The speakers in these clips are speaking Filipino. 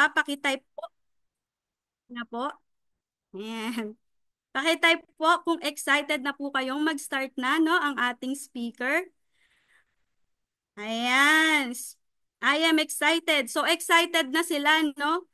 pa, pakitype po na po. Ayan. Pakitype po kung excited na po kayong mag-start na, no, ang ating speaker. Ayan. I am excited. So, excited na sila, no?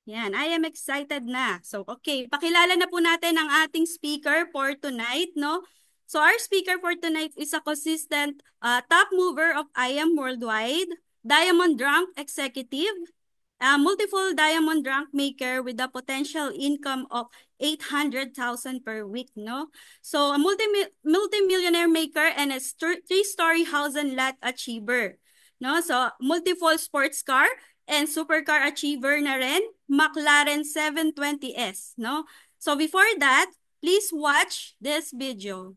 Yan, I am excited na. So, okay, pakilala na po natin ang ating speaker for tonight, no? So, our speaker for tonight is a consistent top mover of IM Worldwide, Diamond Rank Executive, a multiple diamond rank maker with a potential income of 800,000 per week, no? So, a multi-millionaire maker and a three-story house and lot achiever, no? So, multiple sports car and supercar achiever na rin, McLaren 720S, no? So, before that, please watch this video.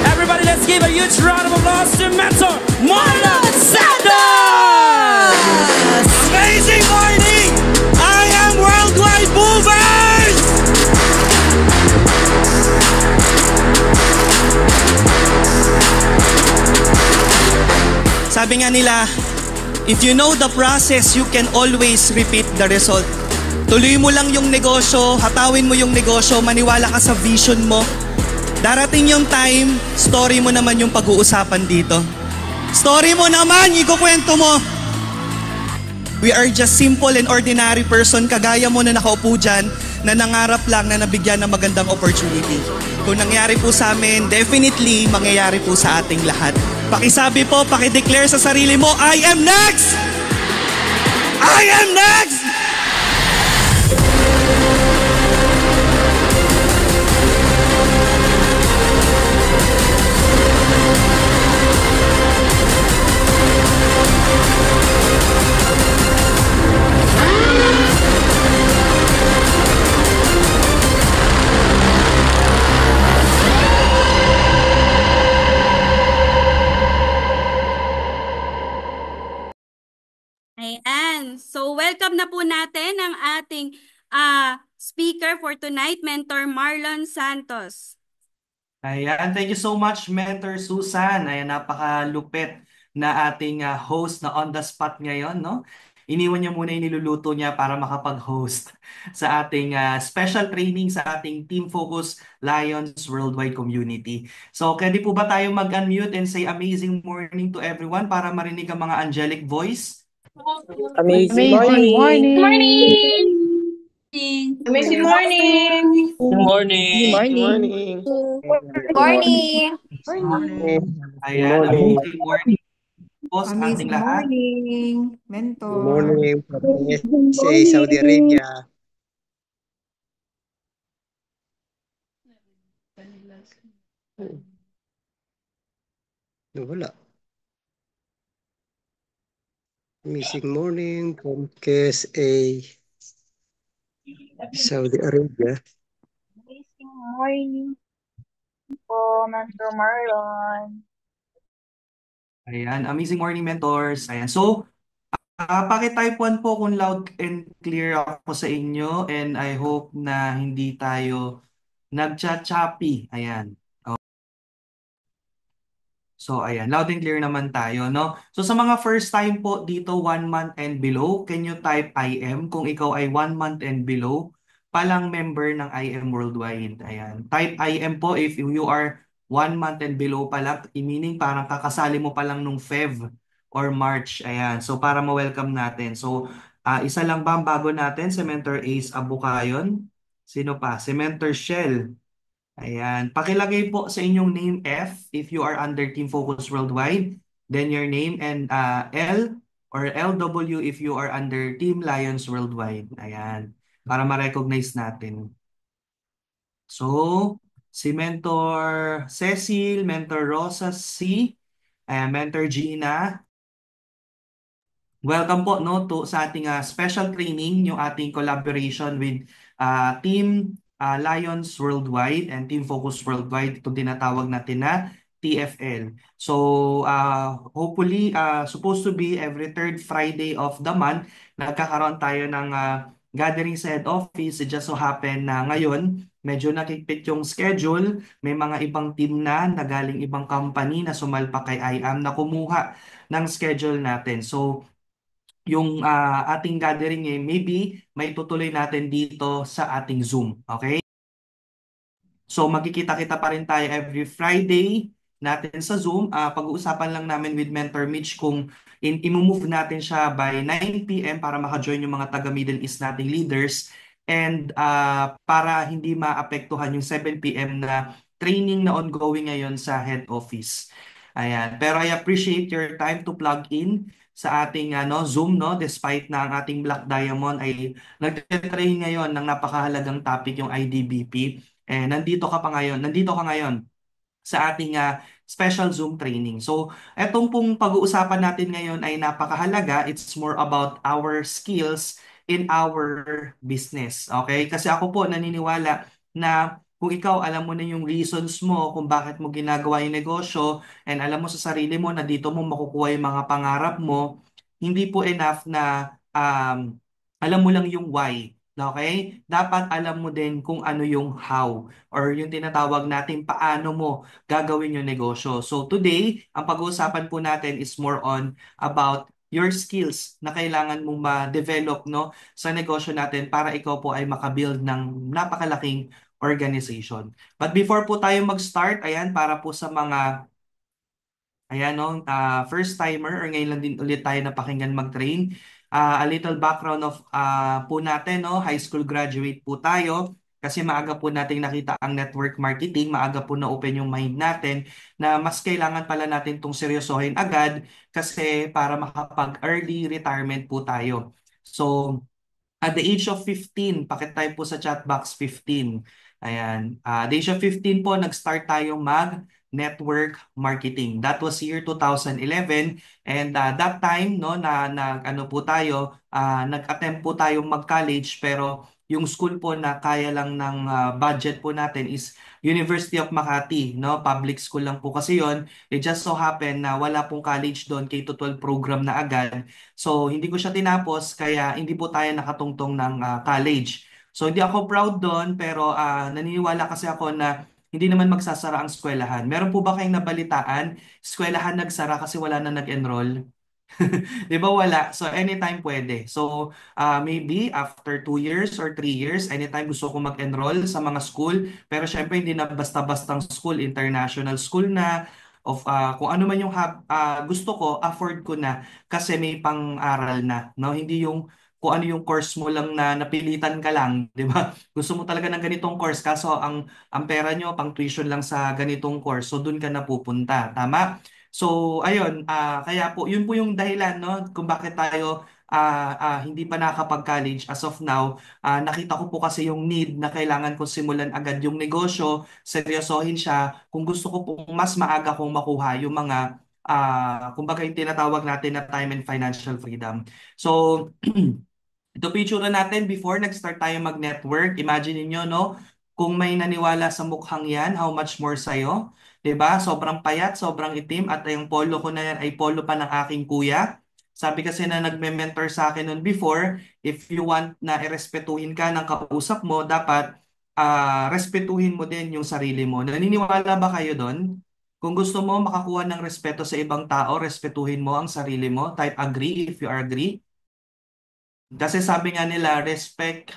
Everybody, let's give a huge round of applause to mentor Marlon Santos! Amazing morning! I am Worldwide Movers! Sabi nga nila, if you know the process, you can always repeat the result. Tuloy mo lang yung negosyo, hatawin mo yung negosyo, maniwala ka sa vision mo. Darating yung time, story mo naman yung pag-uusapan dito. Story mo naman, ikukwento mo. We are just simple and ordinary person, kagaya mo na nakaupo dyan, na nangarap lang na nabigyan ng magandang opportunity. Kung nangyari po sa amin, definitely mangyayari po sa ating lahat. Pakisabi po, pakideclare sa sarili mo, I am next! I am next! Ayan. So, welcome na po natin ang ating speaker for tonight, Mentor Marlon Santos. Ayan, thank you so much, Mentor Susan. Ayan, napakalupit na ating host na on the spot ngayon, no? Iniwan niya muna yung niluluto niya para makapag-host sa ating special training sa ating Team Focus Lions Worldwide Community. So, pwede po ba tayo mag-unmute and say amazing morning to everyone para marinig ang mga angelic voice? Amazing Amazing morning. morning. Amazing morning. Good morning. Good morning. Morning. Ayan, amazing morning po sa ating Amazing lahat. morning, mentor. Good morning from USA, Saudi Arabia. Wala. Amazing morning from KSA, Saudi Arabia. Amazing morning po, Mentor Marlon. Ayan, amazing morning, mentors. Ayan, so, pakitypean po kung loud and clear ako sa inyo and I hope na hindi tayo nagcha-choppy. Ayan. So, ayan, loud and clear naman tayo, no? So, sa mga first time po dito, 1 month and below, can you type IM kung ikaw ay 1 month and below, palang member ng IM Worldwide. Ayan. Type IM po if you are 1 month and below pala, meaning parang kakasali mo pa lang nung Feb or March. Ayan. So, para ma-welcome natin. So, isa lang ba ang bago natin? Si Mentor Ace Abukayon. Sino pa? Si Mentor Shell. Ayan. Pakilagay po sa inyong name F if you are under Team Focus Worldwide. Then your name and L or LW if you are under Team Lions Worldwide. Ayan. Para ma-recognize natin. So, si Mentor Cecil, Mentor Rosa C, Mentor Gina. Welcome po no to sa ating special training, yung ating collaboration with Team Lions Worldwide and Team Focus Worldwide. Ito tinatawag natin na TFL. So hopefully supposed to be every third Friday of the month nagkakaroon tayo ng gathering sa head office. It just so happen na ngayon, medyo nakikpit yung schedule. May mga ibang team na galing ibang company na sumalpak kay IAM na kumuha ng schedule natin. So, yung ating gathering maybe may tutuloy natin dito sa ating Zoom. Okay? So magkikita-kita pa rin tayo every Friday natin sa Zoom. Pag-uusapan lang namin with Mentor Mitch kung i-move natin siya by 9 p.m. para maka-join yung mga taga Middle East nating leaders and para hindi maapektuhan yung 7 p.m. na training na ongoing ngayon sa head office. Ayan. Pero I appreciate your time to plug in sa ating Zoom, no, despite na ang ating Black Diamond ay nagte-train ngayon ng napakahalagang topic yung IDBP. Nandito ka ngayon sa ating special Zoom training. So, etong pong pag-uusapan natin ngayon ay napakahalaga. It's more about our skills in our business. Okay? Kasi ako po naniniwala na kung ikaw alam mo na yung reasons mo kung bakit mo ginagawa yung negosyo and alam mo sa sarili mo na dito mo makukuha yung mga pangarap mo, hindi po enough na alam mo lang yung why. Okay? Dapat alam mo din kung ano yung how or yung tinatawag natin paano mo gagawin yung negosyo. So today, ang pag-uusapan po natin is more on about your skills na kailangan mong ma-develop, no, sa negosyo natin para ikaw po ay makabuild ng napakalaking organization. But before po tayo mag-start, ayan, para po sa mga ayan, no, first timer or ngayon lang din ulit tayo napakinggan mag-train. A little background of po natin, no, high school graduate po tayo. Kasi maaga po nating nakita ang network marketing, maaga po na-open yung mind natin na mas kailangan pala natin itong seryosohin agad kasi para makapag-early retirement po tayo. So, at the age of 15, pakitype po sa chat box 15. Ayan. The age of 15 po, nag-start tayo mag-network marketing. That was year 2011 and that time no ano po tayo, nag-attempt po tayong mag-college pero yung school po na kaya lang ng budget po natin is University of Makati, no? Public school lang po kasi 'yon. It just so happen na wala pong college doon, K-12 program na agad. So, hindi ko siya tinapos, kaya hindi po tayo nakatungtong ng college. So, hindi ako proud doon, pero naniniwala kasi ako na hindi naman magsasara ang eskwelahan. Meron po ba kayong nabalitaan? Eskwelahan nagsara kasi wala na nag-enroll? Di ba wala? So, anytime pwede. So, maybe after 2 years or 3 years, anytime gusto ko mag-enroll sa mga school. Pero syempre, hindi na basta-bastang school, international school na, of kung ano man yung gusto ko, afford ko na kasi may pang-aral na, no? Hindi yung kung ano yung course mo lang na napilitan ka lang, 'di ba? Gusto mo talaga ng ganitong course kaso ang pera nyo pang tuition lang sa ganitong course. So doon ka na pupunta, tama? So ayun, kaya po yun po yung dahilan, no, kung bakit tayo hindi pa nakakapag-college as of now. Nakita ko po kasi yung need na kailangan ko simulan agad yung negosyo, seryosohin siya kung gusto ko pong mas maaga kong makuha yung mga kumbaga yung tinatawag natin na time and financial freedom. So, ito picture natin before nag-start tayo mag-network. Imagine niyo, no? Kung may naniwala sa mukhang yan, how much more sa'yo? 'Di ba? Sobrang payat, sobrang itim, at yung polo ko na yan ay polo pa ng aking kuya. Sabi kasi na nagme-mentor sa akin noon before, if you want na irespetuhin ka ng kausap mo, dapat respetuhin mo din yung sarili mo. Naniniwala ba kayo doon? Kung gusto mo makakuha ng respeto sa ibang tao, respetuhin mo ang sarili mo. Type agree if you agree. Kasi sabi nga nila, respect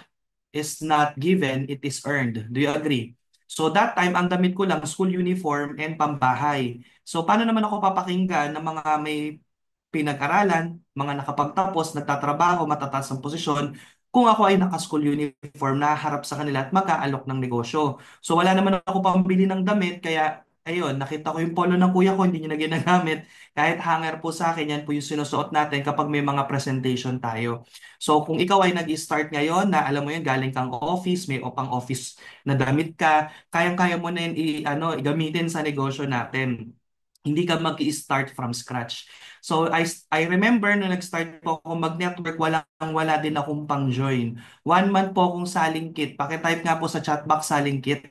is not given, it is earned. Do you agree? So that time, ang damit ko lang, school uniform and pambahay. So paano naman ako papakinggan ng mga may pinag-aralan, mga nakapagtapos, nagtatrabaho, matataas ang posisyon, kung ako ay naka-school uniform, naharap sa kanila at mag-aalok ng negosyo. So wala naman ako pambili ng damit, kaya ayun, nakita ko yung polo ng kuya ko, hindi niya na ginagamit. Kahit hanger po sa akin, yan po yung sinusuot natin kapag may mga presentation tayo. So kung ikaw ay nag-start ngayon na alam mo yun, galing kang office, may pang office na damit ka, kayang-kaya mo na yun gamitin sa negosyo natin. Hindi ka mag-i-start from scratch. So I remember nung nag-start po ako mag-network, wala din akong pang-join. 1 month po akong selling kit. Pakitype nga po sa chat box selling kit.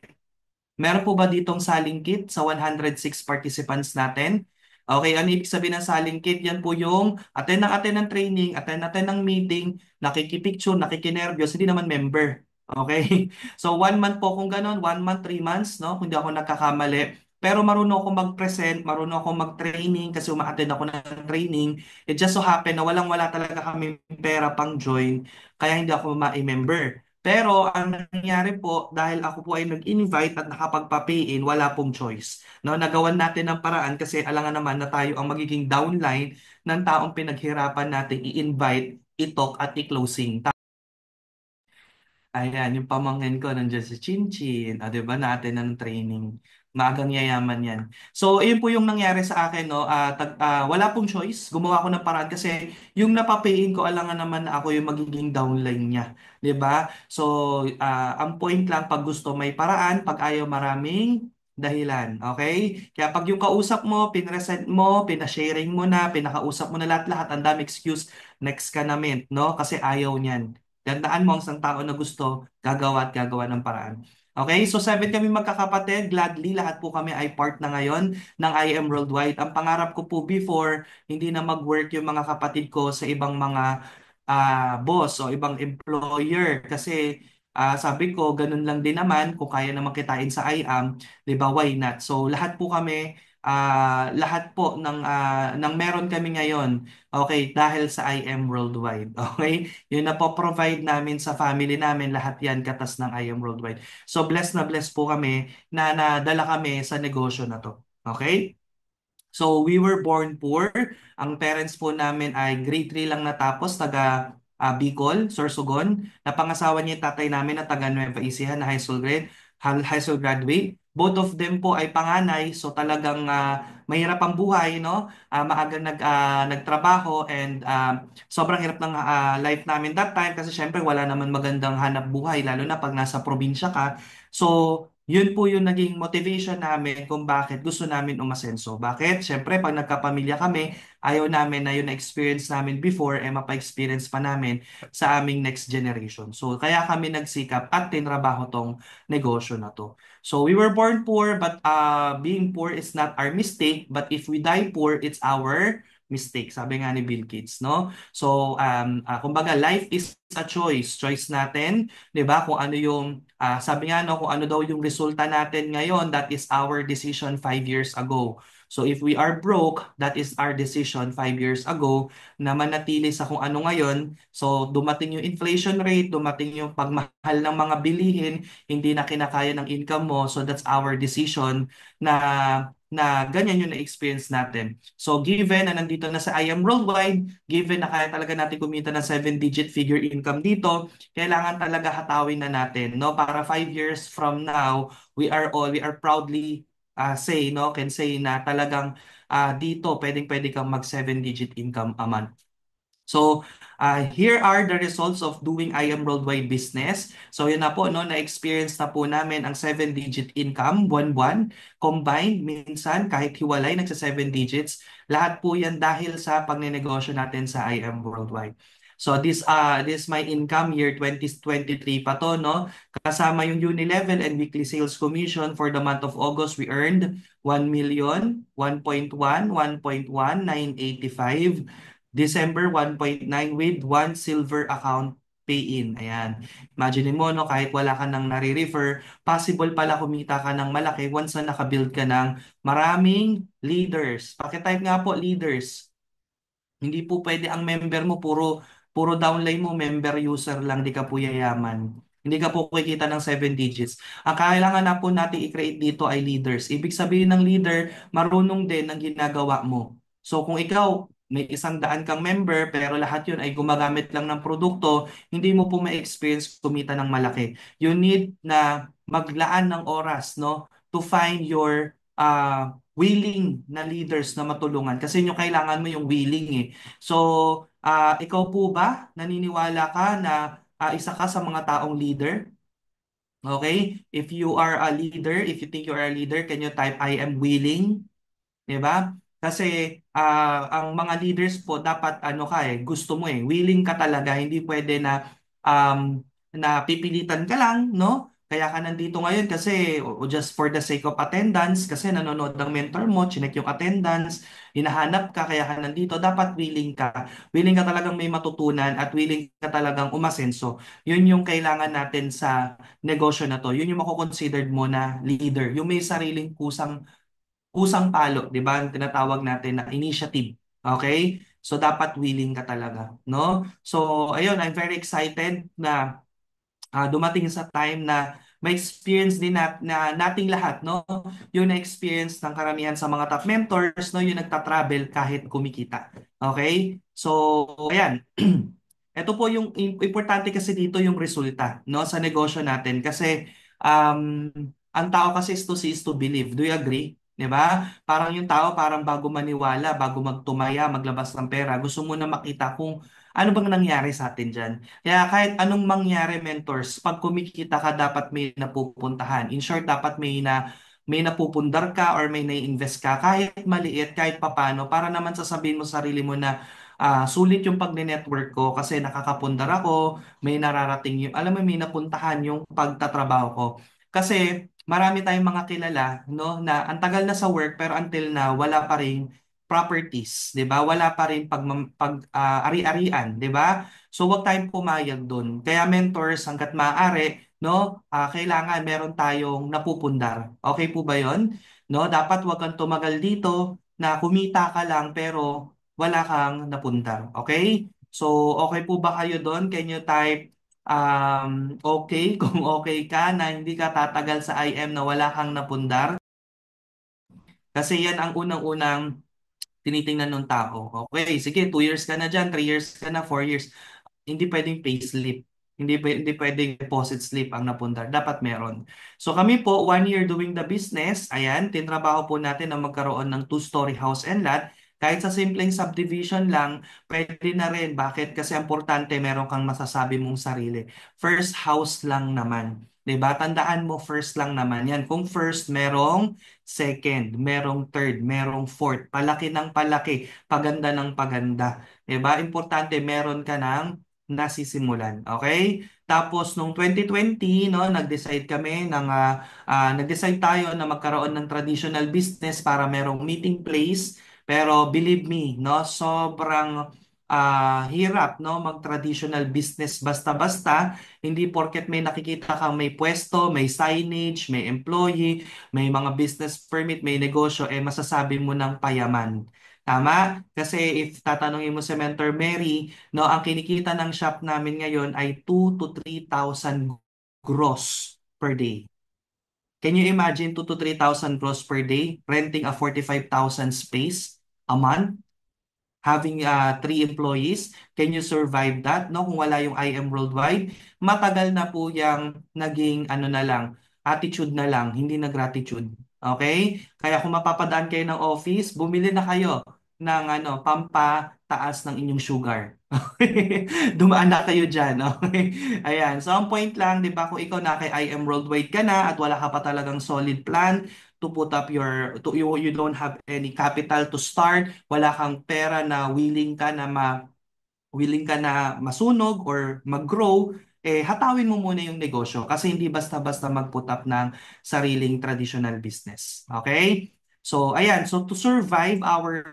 Meron po ba ditong selling kit sa 106 participants natin? Okay, ano ibig sabihin ng salingkit? Yan po yung attend ng training, attend ng meeting, nakikipicture, nakikinervyos, hindi naman member. Okay? So 1 month po kung ganun, 1 month, 3 months, no? Kung di ako nagkakamali. Pero marunong ako mag-present, marunong ako mag-training kasi uma-attend ako ng training. It just so happen na walang-wala talaga kami pera pang join, kaya hindi ako ma-member. Pero ang nangyari po, dahil ako po ay nag-invite at nakapagpa-pay in, wala pong choice. No, nagawan natin ng paraan kasi alangan naman na tayo ang magiging downline ng taong pinaghirapan natin i-invite, i-talk at i-closing. Ayan, yung pamangkin ko nandiyan si Chinchin. O, di ba, natin ng training. Maagang yayaman yan. So, ayun po yung nangyari sa akin, no? Wala pong choice. Gumawa ko ng paraan kasi yung napapayin ko, alangan naman na ako yung magiging downline niya. Di ba? So, ang point lang, pag gusto may paraan, pag ayaw maraming dahilan. Okay? Kaya pag yung kausap mo, pinresent mo, pinasharing mo na, pinakausap mo na lahat-lahat, ang dami excuse, next ka na mint, no? Kasi ayaw niyan. Tandaan mo ang isang tao na gusto, gagawa at gagawa ng paraan. Okay, so 7 kami magkakapatid. Gladly, lahat po kami ay part na ngayon ng IM Worldwide. Ang pangarap ko po before, hindi na mag-work yung mga kapatid ko sa ibang mga boss o ibang employer. Kasi sabi ko, ganun lang din naman, kung kaya naman kitain sa IAM, di ba, why not? So lahat po kami, lahat po ng meron kami ngayon, okay, dahil sa IM Worldwide. Okay? Yun na po provide namin sa family namin, lahat yan katas ng IM Worldwide. So blessed na blessed po kami na nadala kami sa negosyo na to. Okay? So we were born poor. Ang parents po namin ay grade 3 lang natapos, taga Bicol, Sorsogon. Napangasawa niya yung tatay namin na taga Nueva Ecija na high school graduate. Both of them po ay panganay, so talagang mahirap ang buhay, no? Maagang nagtrabaho and sobrang hirap ng life namin that time kasi syempre wala naman magandang hanap buhay, lalo na pag nasa probinsya ka. So, yun po yung naging motivation namin kung bakit gusto namin umasenso. Bakit? Siyempre, pag nagkapamilya kami, ayaw namin na yung na-experience namin before, mapa-experience pa namin sa aming next generation. So, kaya kami nagsikap at tinrabaho tong negosyo na to. So, we were born poor, but being poor is not our mistake. But if we die poor, it's our mistake. Sabi nga ni Bill Gates, no? So, kumbaga, life is a choice. Choice natin, 'di ba? Kung ano yung sabi nga no, kung ano daw yung resulta natin ngayon, that is our decision 5 years ago. So if we are broke, that is our decision 5 years ago na manatili sa kung ano ngayon. So dumating yung inflation rate, dumating yung pagmahal ng mga bilihin, hindi na kinakaya ng income mo. So that's our decision na ganyan yung na-experience natin. So given na nandito na sa IM Worldwide, given na kaya talaga natin kumita ng 7-digit figure income dito, kailangan talaga hatawin na natin, no? Para 5 years from now, we are proudly can say na talagang dito pwedeng-pwede kang mag 7-digit income a month. So, here are the results of doing IM Worldwide Business. So, yun na po, no, na-experience na po namin ang 7-digit income, buwan-buwan, combined, minsan, kahit hiwalay, nagsa 7 digits. Lahat po yan dahil sa pagnenegosyo natin sa IM Worldwide. So, this my income year 2023 pa to, no? Kasama yung Unilevel and weekly sales commission for the month of August, we earned 1 million, 1.1, 1.1, 985. December 1.9 with 1 silver account pay-in. Ayan. Imagine mo, no, kahit wala ka nang nare-refer, possible pala kumita ka ng malaki once na nakabuild ka ng maraming leaders. Pakitype nga po, leaders. Hindi po pwede ang member mo, puro downline mo, member user lang, di ka po yayaman. Hindi ka po kikita ng 7 digits. Ang kailangan na po natin i-create dito ay leaders. Ibig sabihin ng leader, marunong din ang ginagawa mo. So kung ikaw, may 100 kang member, pero lahat yun ay gumagamit lang ng produkto, hindi mo po ma-experience kumita ng malaki. You need na maglaan ng oras, no, to find your willing na leaders na matulungan. Kasi yung kailangan mo yung willing eh. So, ikaw po ba naniniwala ka na isa ka sa mga taong leader? Okay? If you are a leader, if you think you are a leader, can you type I am willing? 'Di ba? Kasi ang mga leaders po dapat ano ka gusto mo willing ka talaga, hindi pwede na um, na pipilitan ka lang, no? Kaya ka nandito ngayon kasi o just for the sake of attendance, kasi nanonood ng mentor mo, chinek yung attendance, hinahanap ka, kaya ka nandito. Dapat willing ka. Willing ka talagang may matutunan at willing ka talagang umasenso. Yun yung kailangan natin sa negosyo na to. Yun yung mako-considered mo na leader. Yung may sariling kusang palo, 'di ba? Ang tinatawag natin na initiative. Okay? So dapat willing ka talaga, no? So ayun, I'm very excited na dumating sa time na may experience din na nating lahat, no? Yung na-experience ng karamihan sa mga top mentors, no? Yung nagta-travel kahit kumikita. Okay? So, ayan. Ito po yung importante kasi dito yung resulta, no? Sa negosyo natin. Kasi, ang tao kasi is to see is to believe. Do you agree? 'Di ba? Parang yung tao parang bago maniwala, bago magtumaya, maglabas ng pera, gusto mo na makita kung ano bang nangyari sa atin diyan. Kaya kahit anong mangyari, mentors, pag kumikita ka, dapat may napupuntahan. In short, dapat may napupundar ka or may nai-invest ka, kahit maliit, kahit papano, para naman sasabihin mo sa sarili mo na sulit yung pag-network ko kasi nakakapundar ako, may nararating yung, alam mo, may napuntahan yung pagtatrabaho ko. Kasi marami tayong mga kilala, no, na ang tagal na sa work pero until now wala pa ring properties, 'di ba? Wala pa rin ari-arian, 'di ba? So wag tayong pumayag doon. Kaya mentors, hangga't maaari, no, kailangan meron tayong napupundar. Okay po ba 'yon? No, dapat wag kang tumagal dito na kumita ka lang pero wala kang napundar. Okay? So okay po ba kayo doon? Can you type okay kung okay ka na hindi ka tatagal sa IM na wala kang napundar? Kasi yan ang unang-unang tinitingnan ng tao. Okay, sige, 2 years ka na dyan, 3 years ka na, 4 years. Hindi pwedeng payslip. Hindi pwedeng deposit slip ang napundar. Dapat meron. So kami po, 1 year doing the business, ayan, tinrabaho po natin na magkaroon ng two-story house and lot. Kahit sa simpleng subdivision lang, pwede na rin. Bakit? Kasi importante, meron kang masasabi mong sarili. First house lang naman. 'Di ba? Tandaan mo, first lang naman yan. Kung first, merong second, merong third, merong fourth. Palaki ng palaki, paganda ng paganda. 'Di ba? Importante, meron ka ng nasisimulan. Okay? Tapos nung 2020, no, nag-decide tayo na magkaroon ng traditional business para merong meeting place. Pero believe me, no, sobrang hirap, no, mag-traditional business basta-basta. Hindi porket may nakikita kang may pwesto, may signage, may employee, may mga business permit, may negosyo, masasabi mo ng payaman. Tama? Kasi if tatanungin mo si Mentor Mary, no, ang kinikita ng shop namin ngayon ay 2 to 3,000 gross per day. Can you imagine 2 to 3,000 gross per day, renting a 45,000 space a month? Having 3 employees, can you survive that? No, kung wala yung IM Worldwide, matagal na po yung naging ano na lang, attitude na lang, hindi na gratitude. Okay? Kaya kung mapapadaan kayo ng office, bumili na kayo ng pampataas ng inyong sugar. Dumaan na kayo dyan. Okay? Ayan. So, ang point lang, di ba, kung ikaw na kay IM Worldwide ka na at wala ka pa talagang solid plan, to put up you don't have any capital to start, wala kang pera na willing ka na masunog or mag-grow, hatawin mo muna yung negosyo kasi hindi basta-basta mag-put up ng sariling traditional business. Okay? So, ayan. So, to survive our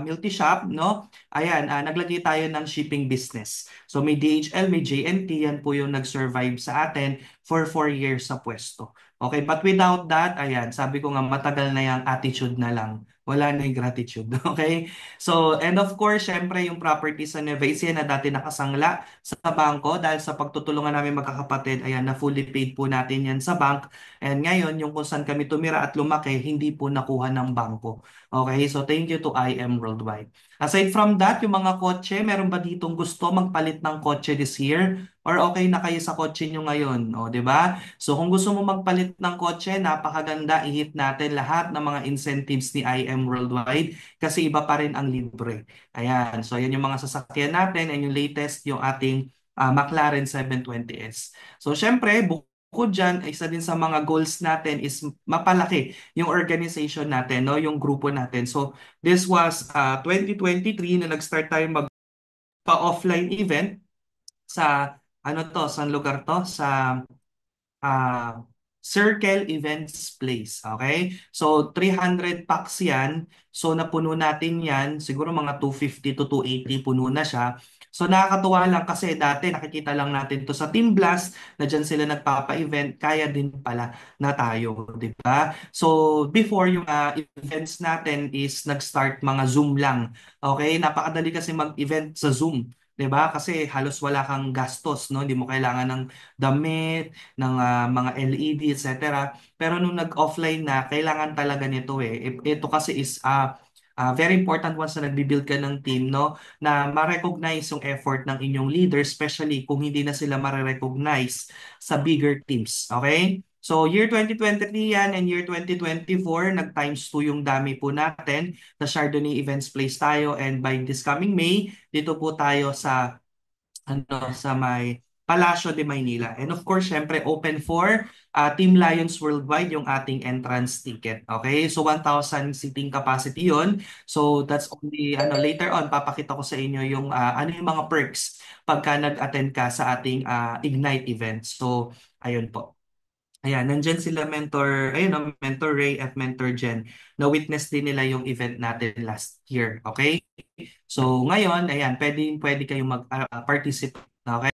multi shop, no? Ayan, naglagay tayo ng shipping business. So, may DHL, may JNT, yan po yung nag-survive sa atin for 4 years sa pwesto. Okay, but without that, ayan, sabi ko nga matagal na yung attitude na lang. Wala na yung gratitude. Okay? So, and of course, syempre yung property sa Nueva Ecija na dati nakasangla sa bangko dahil sa pagtutulungan namin magkakapatid, ayan, na fully paid po natin yan sa bank. And ngayon, yung kung saan kami tumira at lumaki, hindi po nakuha ng bangko. Okay? So, thank you to IM Worldwide. Aside from that, yung mga kotse, meron ba ditong gusto magpalit ng kotse this year? Or okay na kayo sa kotse nyo ngayon? O, di ba? So kung gusto mo magpalit ng kotse, napakaganda, i-hit natin lahat ng mga incentives ni IM Worldwide kasi iba pa rin ang libre. Ayan, so yan yung mga sasakyan natin and yung latest yung ating McLaren 720S. So syempre, bukod dyan, isa din sa mga goals natin is mapalaki yung organization natin, no? Yung grupo natin. So this was 2023 na nag-start tayo pa-offline event sa ano to, sa lugar to, sa ah, Circle Events Place. Okay? So, 300 packs yan. So, napuno natin yan. Siguro mga 250 to 280 puno na siya. So, nakakatuwa lang kasi dati nakikita lang natin to sa Team Blast na dyan sila nagpapa-event. Kaya din pala na tayo, di ba? So, before yung events natin is nag-start mga Zoom lang. Okay? Napakadali kasi mag-event sa Zoom. 'Di ba? Kasi halos wala kang gastos, no? Hindi mo kailangan ng damit, ng mga LED, etc. Pero nung nag-offline na, kailangan talaga nito eh. Ito kasi is very important once na nagbi-build ka ng team, no? Na ma-recognize yung effort ng inyong leader, especially kung hindi na sila ma-recognize sa bigger teams. Okay? So, year 2023 yan and year 2024, nag-times 2 yung dami po natin. Sa Chardonnay Events Place tayo and by this coming May, dito po tayo sa sa may Palacio de Maynila. And of course, syempre open for Team Lions Worldwide yung ating entrance ticket. Okay? So 1,000 seating capacity 'yon. So that's only later on papakita ko sa inyo yung ano yung mga perks pagka nag-attend ka sa ating Ignite event. So ayun po. Ayan, nandyan sila Mentor Ray at Mentor Jen. Na-witness din nila yung event natin last year. Okay? So ngayon, ayan, pwede kayong mag-participate. Okay?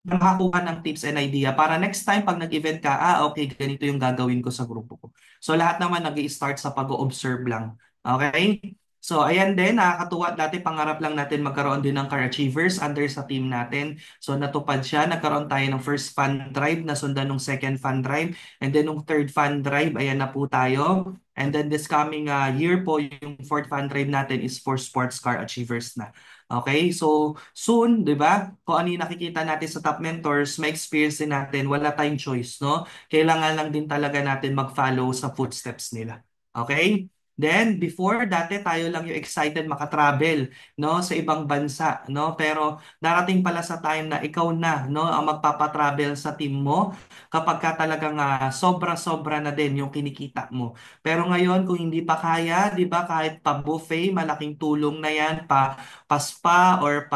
Makakuha ng tips and idea para next time pag nag-event ka, okay, ganito yung gagawin ko sa grupo ko. So lahat naman nag-i-start sa pag-observe lang. Okay? So ayan din, nakakatuwa. Dati pangarap lang natin magkaroon din ng Car Achievers under sa team natin. So natupad siya. Nagkaroon tayo ng first fund drive, nasundan ng second fund drive. And then ng third fund drive, ayan na po tayo. And then this coming year po, yung fourth fund drive natin is for Sports Car Achievers na. Okay, so soon, di ba? Kung ano yung nakikita natin sa top mentors, may experience din natin, wala tayong choice, no? Kailangan lang din talaga natin mag-follow sa footsteps nila. Okay? Then, before, dati tayo lang yung excited makatravel, no? Sa ibang bansa, no? Pero darating pala sa time na ikaw na, no? Ang magpapatravel sa team mo kapag ka talagang sobra-sobra na din yung kinikita mo. Pero ngayon, kung hindi pa kaya, di ba? Kahit pa buffet, malaking tulong na yan, pa spa or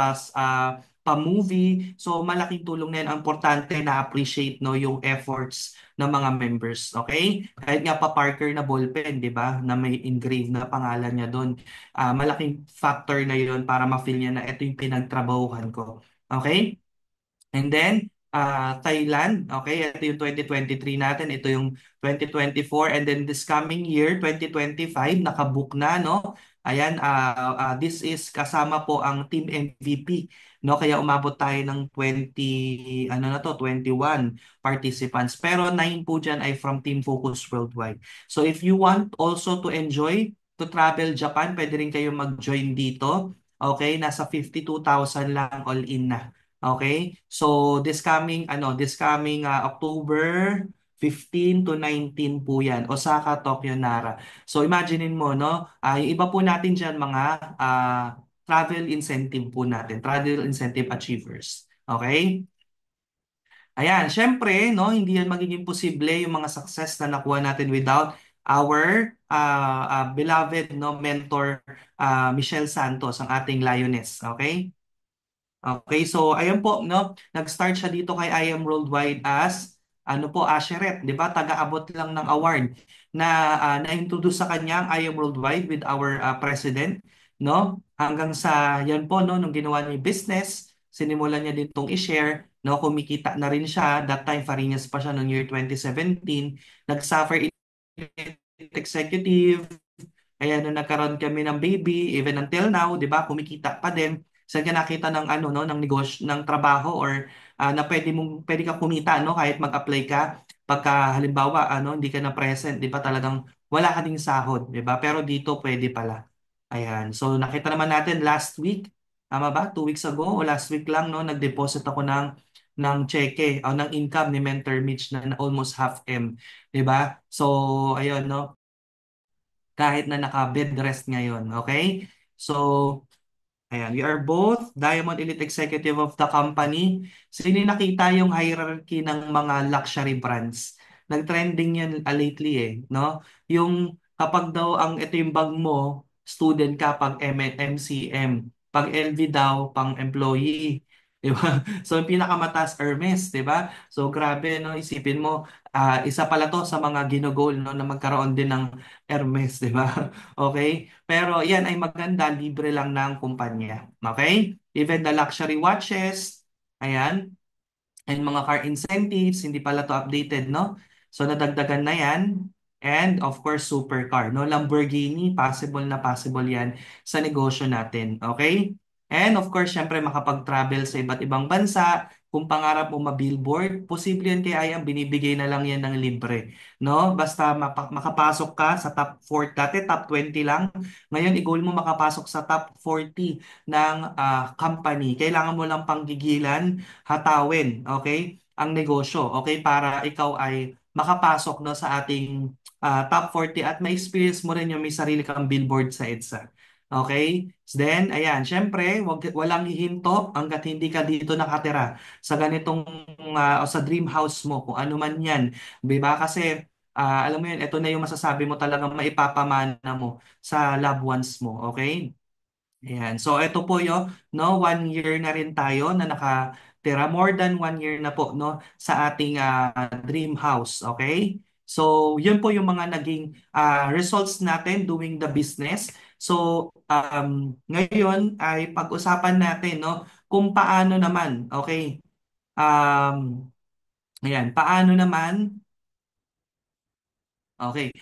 pa-movie. So malaking tulong na yan. Ang importante na appreciate no yung efforts ng mga members. Okay? Kahit nga pa Parker na ballpen, 'di ba? Na may engrave na pangalan niya doon. Malaking factor na 'yon para ma-feel niya na ito yung pinagtrabahuhan ko. Okay? And then, Thailand, okay, ito yung 2023 natin, ito yung 2024, and then this coming year, 2025, nakabook na, no? Ayan, this is kasama po ang Team MVP, no? Kaya umabot tayo ng 21 participants. Pero 9 po dyan ay from Team Focus Worldwide. So if you want also to enjoy to travel Japan, pwede rin kayo mag-join dito. Okay, nasa 52,000 lang all in na. Okay? So this coming October 15 to 19 po 'yan. Osaka, Tokyo, Nara. So imaginein mo no, yung iba po natin diyan mga travel incentive po natin, travel incentive achievers. Okay? Ayan, syempre, no, hindi yan magiging posible yung mga success na nakuha natin without our beloved no mentor Michelle Santos, ang ating lioness. Okay? Okay, so ayun po, no? Nag-start siya dito kay I Am Worldwide as Asheret, 'di ba? Taga-abot lang ng award na na-introduce sa kanya ang I Am Worldwide with our president, no? Hanggang sa yan po no nung ginawa niya yung business, sinimulan niya din tong i-share, no? Kumikita na rin siya. That time Farinas pa siya noong year 2017. Nag-suffer executive. Ayan, nung nagkaroon kami ng baby, even until now, 'di ba? Kumikita pa din. Saan ka nakita ng no ng negosyo ng trabaho or na pwede ka kumita no kahit mag-apply ka pagka halimbawa hindi ka na present, 'di ba? Talagang wala ka ding sahod, 'di ba? Pero dito pwede pala. Ayan. So nakita naman natin last week, tama ba? 2 weeks ago o last week lang no nag-deposit ako ng cheque o ng income ni Mentor Mitch na almost half M, 'di ba? So ayun no, kahit na naka-bed rest ngayon, okay? So ayan, we are both Diamond Elite Executive of the company. Sino yung nakita yung hierarchy ng mga luxury brands? Nag-trending yan lately no? Yung kapag daw ito yung bag mo, student ka pag MCM. Pag LV daw, pang employee. Di ba? So, yung pinakamataas Hermes, di ba? So, grabe, no? Isipin mo, isa pala to sa mga ginugol, no, na magkaroon din ng Hermes, di ba? Okay? Pero yan ay maganda, libre lang ng kumpanya. Okay? Even the luxury watches, ayan, and mga car incentives, hindi pala to updated, no? So, nadagdagan na yan. And of course, supercar, no? Lamborghini, possible yan sa negosyo natin. Okay? And of course, syempre makapag-travel sa iba't ibang bansa. Kung pangarap mo ma-billboard, posible yan kaya yan, binibigay na lang yan ng libre. No? Basta makapasok ka sa top 40, dati top 20 lang. Ngayon, i-goal mo makapasok sa top 40 ng company. Kailangan mo lang panggigilan, hatawin, okay? Ang negosyo, okay? Para ikaw ay makapasok, no, sa ating top 40 at ma-experience mo rin yung may sarili kang billboard sa EDSA. Okay? Then, ayan, syempre, walang hihinto hanggat hindi ka dito nakatira sa ganitong o sa dream house mo, kung ano man yan. Diba? Kasi, alam mo yun, ito na yung masasabi mo talagang maipapamana mo sa loved ones mo. Okay? Ayan. So, ito po yo, no, 1 year na rin tayo na nakatira. More than 1 year na po, no, sa ating dream house. Okay? So, yun po yung mga naging results natin doing the business. So, ngayon ay pag-usapan natin, no, kung paano naman, okay? Um, ayan, paano naman, okay,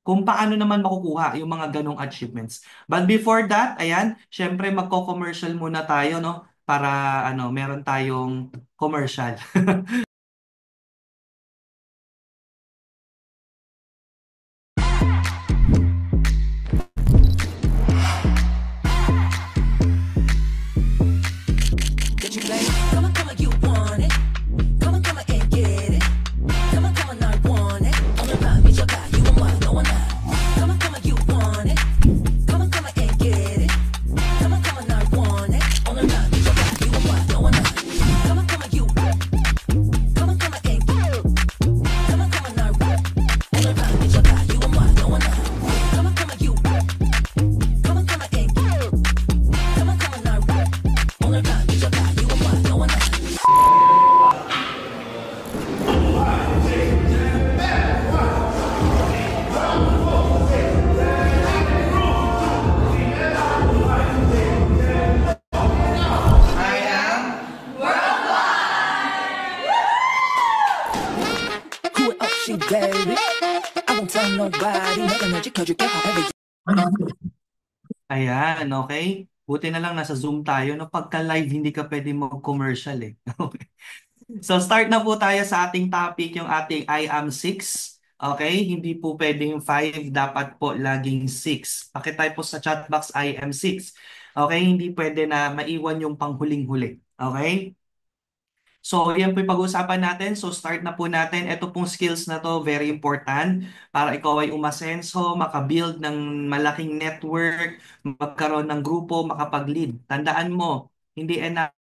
kung paano naman makukuha yung mga ganong achievements. But before that, ayan, syempre magko-commercial muna tayo, no? Para ano, meron tayong commercial. Ayan, okay? Buti na lang nasa Zoom tayo, no? Pagka live, hindi ka pwede mag-commercial eh. Okay. So start na po tayo sa ating topic, yung ating I am 6. Okay? Hindi po pwedeng 5, dapat po laging 6. Pakitype po sa chat box I am 6. Okay? Hindi pwede na maiwan yung panghuling-huli. Okay? So, yan po yung pag-uusapan natin. So, start na po natin. Ito pong skills na to, very important para ikaw ay umasenso, makabuild ng malaking network, magkaroon ng grupo, makapag-lead. Tandaan mo, hindi enough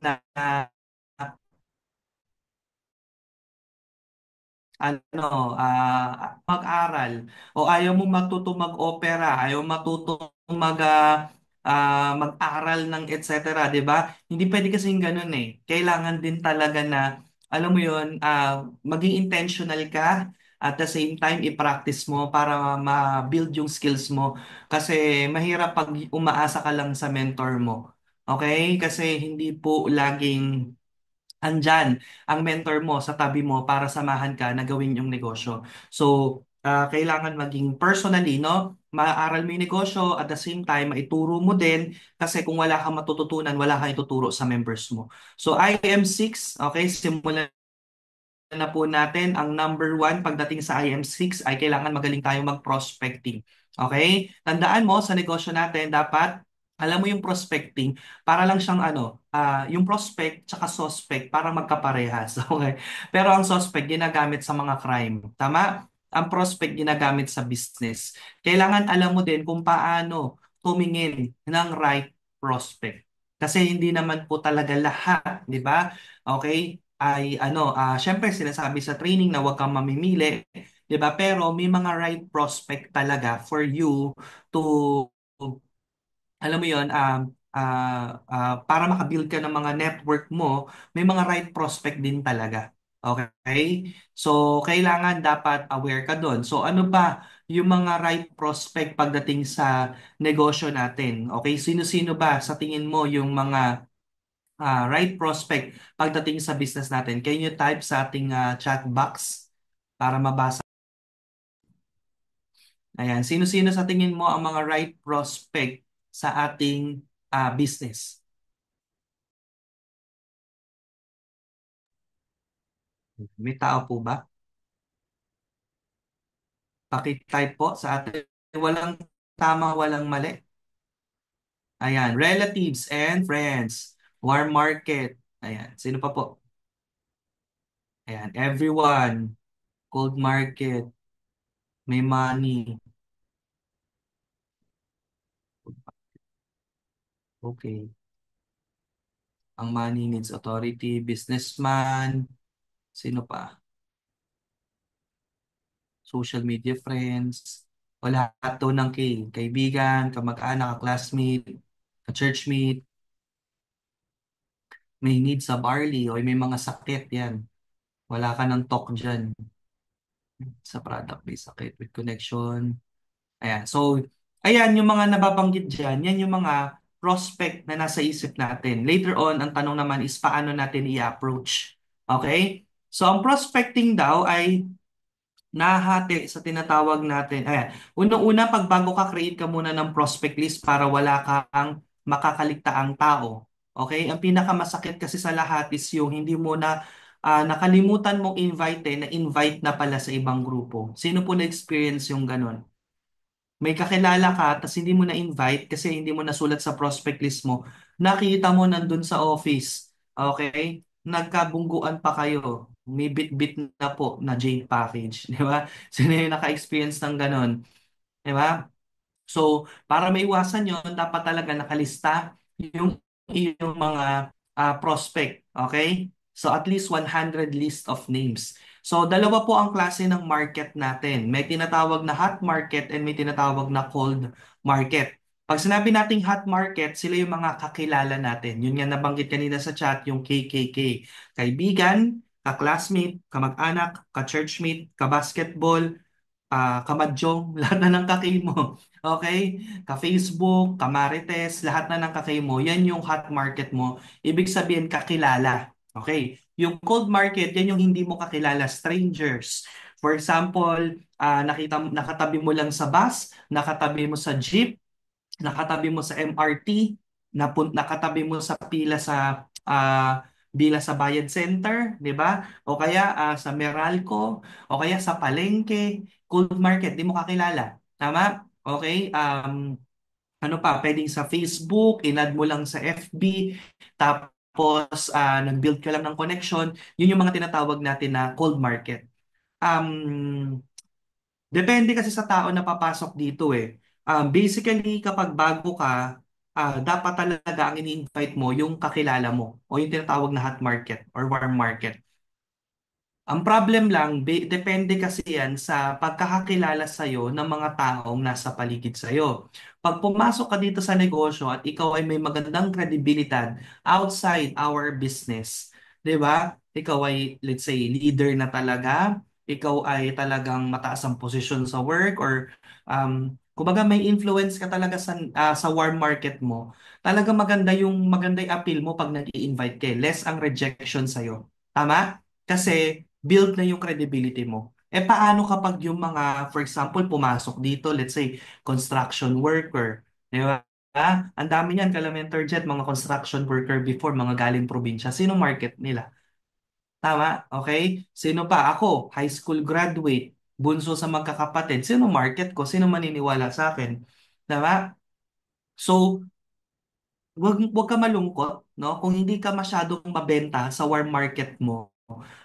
na ano, mag-aral o ayaw mo matuto mag-opera, ayaw matuto mag-aral ng etc., 'di ba? Hindi pwede kasing ganun eh. Kailangan din talaga na alam mo 'yon, maging intentional ka at the same time i-practice mo para ma-build yung skills mo kasi mahirap pag umaasa ka lang sa mentor mo. Okay? Kasi hindi po laging andyan ang mentor mo sa tabi mo para samahan ka na gawin yung negosyo. So, kailangan maging personally, no? Maaral mo yung negosyo, at the same time, maituro mo din kasi kung wala kang matututunan, wala kang ituturo sa members mo. So, IM6, okay, simulan na po natin. Ang number one pagdating sa IM6 ay kailangan magaling tayo mag-prospecting. Okay? Tandaan mo sa negosyo natin, dapat alam mo yung prospecting, para lang siyang ano, yung prospect tsaka suspect para magkaparehas. Okay? Pero ang suspect ginagamit sa mga crime. Tama? Ang prospect ginagamit sa business. Kailangan alam mo din kung paano tumingin ng right prospect. Kasi hindi naman po talaga lahat, di ba? Okay? Ay ano, syempre sinasabi sa training na huwag kang mamimili, 'di ba? Pero may mga right prospect talaga for you to alam mo 'yon, para makabuild ka ng mga network mo, may mga right prospect din talaga. Okay? So, kailangan dapat aware ka doon. So, ano ba yung mga right prospect pagdating sa negosyo natin? Okay? Sino-sino ba sa tingin mo yung mga right prospect pagdating sa business natin? Can you type sa ating chat box para mabasa? Ayan, sino-sino sa tingin mo ang mga right prospect sa ating business? May tao po ba? Paki-type po sa atin. Walang tama, walang mali. Ayan, relatives and friends. Warm market. Ayan, sino pa po? Ayan, everyone. Cold market. May money. Okay. Ang money needs authority. Businessman. Sino pa? Social media friends. O lahat to ng K. Kaibigan, kamag-anak, classmate, ka-churchmate. May need sa barley o may mga sakit yan. Wala ka ng talk dyan sa product based sakit with connection. Ayan. So, ayan yung mga nababanggit dyan. Yan yung mga prospect na nasa isip natin. Later on, ang tanong naman is paano natin i-approach. Okay? So, ang prospecting daw ay nahati sa tinatawag natin. Ayan. Unang-una, pag bago ka, create ka muna ng prospect list para wala kang makakaligtaang tao. Okay? Ang pinakamasakit kasi sa lahat is yung hindi mo na nakalimutan mong invite na-invite na pala sa ibang grupo. Sino po na-experience yung ganun? May kakilala ka, tapos hindi mo na-invite kasi hindi mo nasulat sa prospect list mo. Nakita mo nandun sa office. Okay? Nagkabungguan pa kayo. May bit-bit na po na Jade package. Di ba? Sino yung naka-experience ng ganun? Di ba? So, para maiwasan yon, dapat talaga nakalista yung iyong mga prospect. Okay? So, at least 100 list of names. So, dalawa po ang klase ng market natin. May tinatawag na hot market and may tinatawag na cold market. Pag sinabi nating hot market, sila yung mga kakilala natin. Yun nga nabanggit kanina sa chat, yung KKK. Kaibigan, ka-classmate, kamag-anak, ka-churchmate, ka-basketball, kamadyong, lahat na ng kakay mo. Okay? Ka-Facebook, ka-Marites, lahat na ng kakay mo. Yan yung hot market mo. Ibig sabihin, kakilala. Okay? Yung cold market, yan yung hindi mo kakilala, strangers. For example, nakatabi mo lang sa bus, nakatabi mo sa jeep, nakatabi mo sa MRT, nakatabi mo sa pila sa Bayad Center, 'di ba? O kaya sa Meralco, o kaya sa palengke, cold market, di mo kakilala. Tama? Okay? Ano pa, pwedeng sa Facebook, inad mo lang sa FB, tapos nag-build ka lang ng connection, yun yung mga tinatawag natin na cold market. Um, Depende kasi sa tao na papasok dito eh. Basically, kapag bago ka, dapat talaga ang ini-invite mo yung kakilala mo o yung tinatawag na hot market or warm market. Ang problem lang, depende kasi yan sa pagkakakilala sa'yo ng mga taong nasa paligid sa'yo. Pag pumasok ka dito sa negosyo at ikaw ay may magandang kredibilidad outside our business, di ba? Ikaw ay, let's say, leader na talaga, ikaw ay talagang mataas ang posisyon sa work or kumbaga may influence ka talaga sa warm market mo, talaga maganda yung appeal mo pag nag-i-invite ka. Less ang rejection sa'yo. Tama? Kasi build na yung credibility mo. Eh paano kapag yung mga, for example, pumasok dito, let's say, construction worker, di ba? Ang dami niyan, Kalamantor Jet, mga construction worker before, mga galing probinsya. Sino market nila? Tama? Okay? Sino pa? Ako, high school graduate, bunso sa magkakapatid. Sino market ko? Sino maniniwala sa akin? Tama? So, wag ka malungkot, no? Kung hindi ka masyadong mabenta sa warm market mo,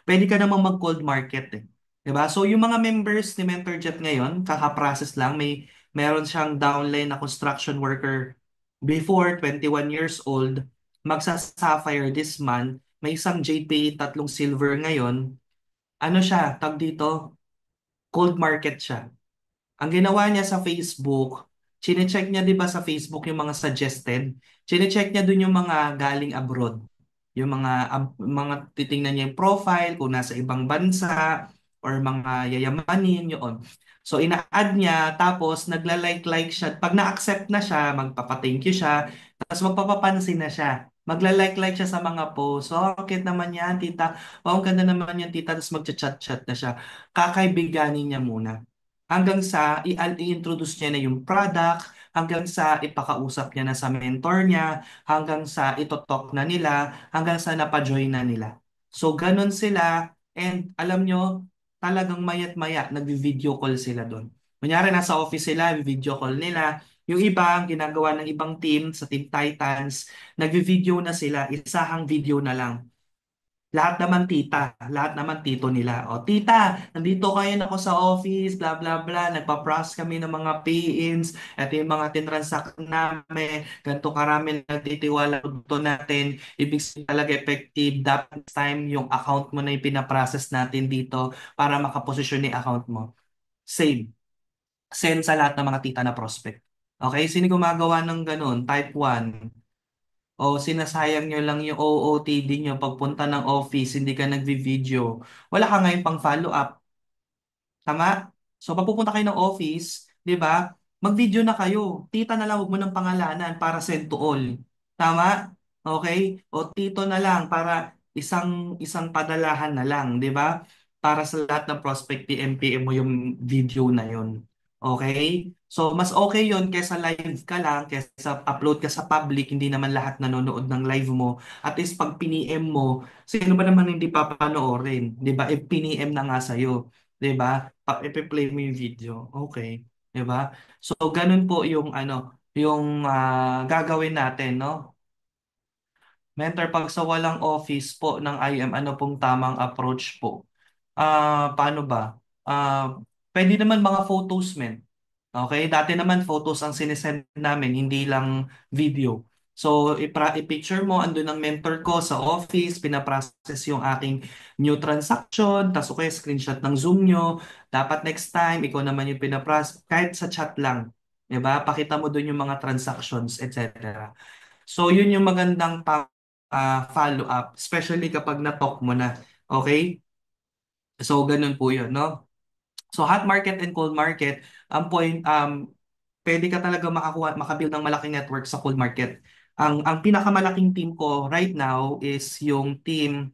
pwede ka namang mag-cold market eh. 'Di ba? So yung mga members ni MentorJet ngayon, kaka-process lang, meron siyang downline na construction worker before 21 years old, magsa-sapphire this month, may isang JP, tatlong silver ngayon. Ano siya, tag dito, cold market siya. Ang ginawa niya sa Facebook, Chine-check niya 'di ba sa Facebook yung mga suggested? Chine-check niya dun yung mga galing abroad. Yung mga titingnan niya yung profile kung nasa ibang bansa or mga yayamanin yun. So ina-add niya tapos nagla-like siya. Pag na-accept na siya, magpapa-thank you siya, tapos magpapapansin na siya. Magla-like siya sa mga posts. Oh, cute naman yan, tita. Oh, ang ganda naman yan, tita. Tapos magchat-chat na siya. Kakaibiganin niya muna. Hanggang sa i-introduce niya na yung product, hanggang sa ipakausap niya na sa mentor niya, hanggang sa itotalk na nila, hanggang sa napajoin na nila. So, ganun sila. And alam nyo, talagang mayat-maya, nag-video call sila doon. Kunyari, nasa office sila, video call nila. Yung iba, ang ginagawa ng ibang team, sa Team Titans, nag-video na sila, isahang video na lang. Lahat naman tita, lahat naman tito nila. O tita, nandito kayo na ako sa office, bla bla bla, nagpa-process kami ng mga pay-ins, ito yung mga tinransact namin, ganito karami nagtitiwala to natin, ibig sabihin talaga effective, dapat next time yung account mo na yung pinaprocess natin dito para makaposisyon yung account mo. Save. Send sa lahat ng mga tita na prospect. Okay, sino gumagawa ng ganun? Type 1. O sinasayang nyo lang yung OOTD nyo pagpunta ng office, hindi ka nagvi-video. Wala ka ngayon pang follow-up. Tama? So, pag pupunta kayo ng office, di ba? Mag-video na kayo. Tita na lang, huwag mo ng pangalanan para send to all. Tama? Okay? O tito na lang para isang isang padalahan na lang, di ba? Para sa lahat ng prospect PM mo yung video na yun. Okay? So, mas okay yun kesa live ka lang, kesa upload ka sa public, hindi naman lahat nanonood ng live mo. At least pag piniem mo, sino ba naman hindi papanoorin? Di ba? Piniem na nga sa'yo. 'Di ba? Ipe-play mo yung video. Okay, 'di ba? So ganun po yung gagawin natin, no? Mentor, pag sa walang office po ng IM, ano pong tamang approach po? Paano ba? Pwede naman mga photos, men. Okay, dati naman photos ang sinesend namin, hindi lang video. So, i-picture mo, andun ang mentor ko sa office, pinaprocess yung aking new transaction, tapos okay, screenshot ng Zoom nyo. Dapat next time, ikaw naman yung pinaprocess, kahit sa chat lang. Diba? Pakita mo dun yung mga transactions, etc. So, yun yung magandang follow-up, especially kapag na-talk mo na. Okay? So, ganun po yun, no? So hot market and cold market, ang point pwede ka talaga makabuild ng malaking network sa cold market. Ang pinakamalaking team ko right now is yung team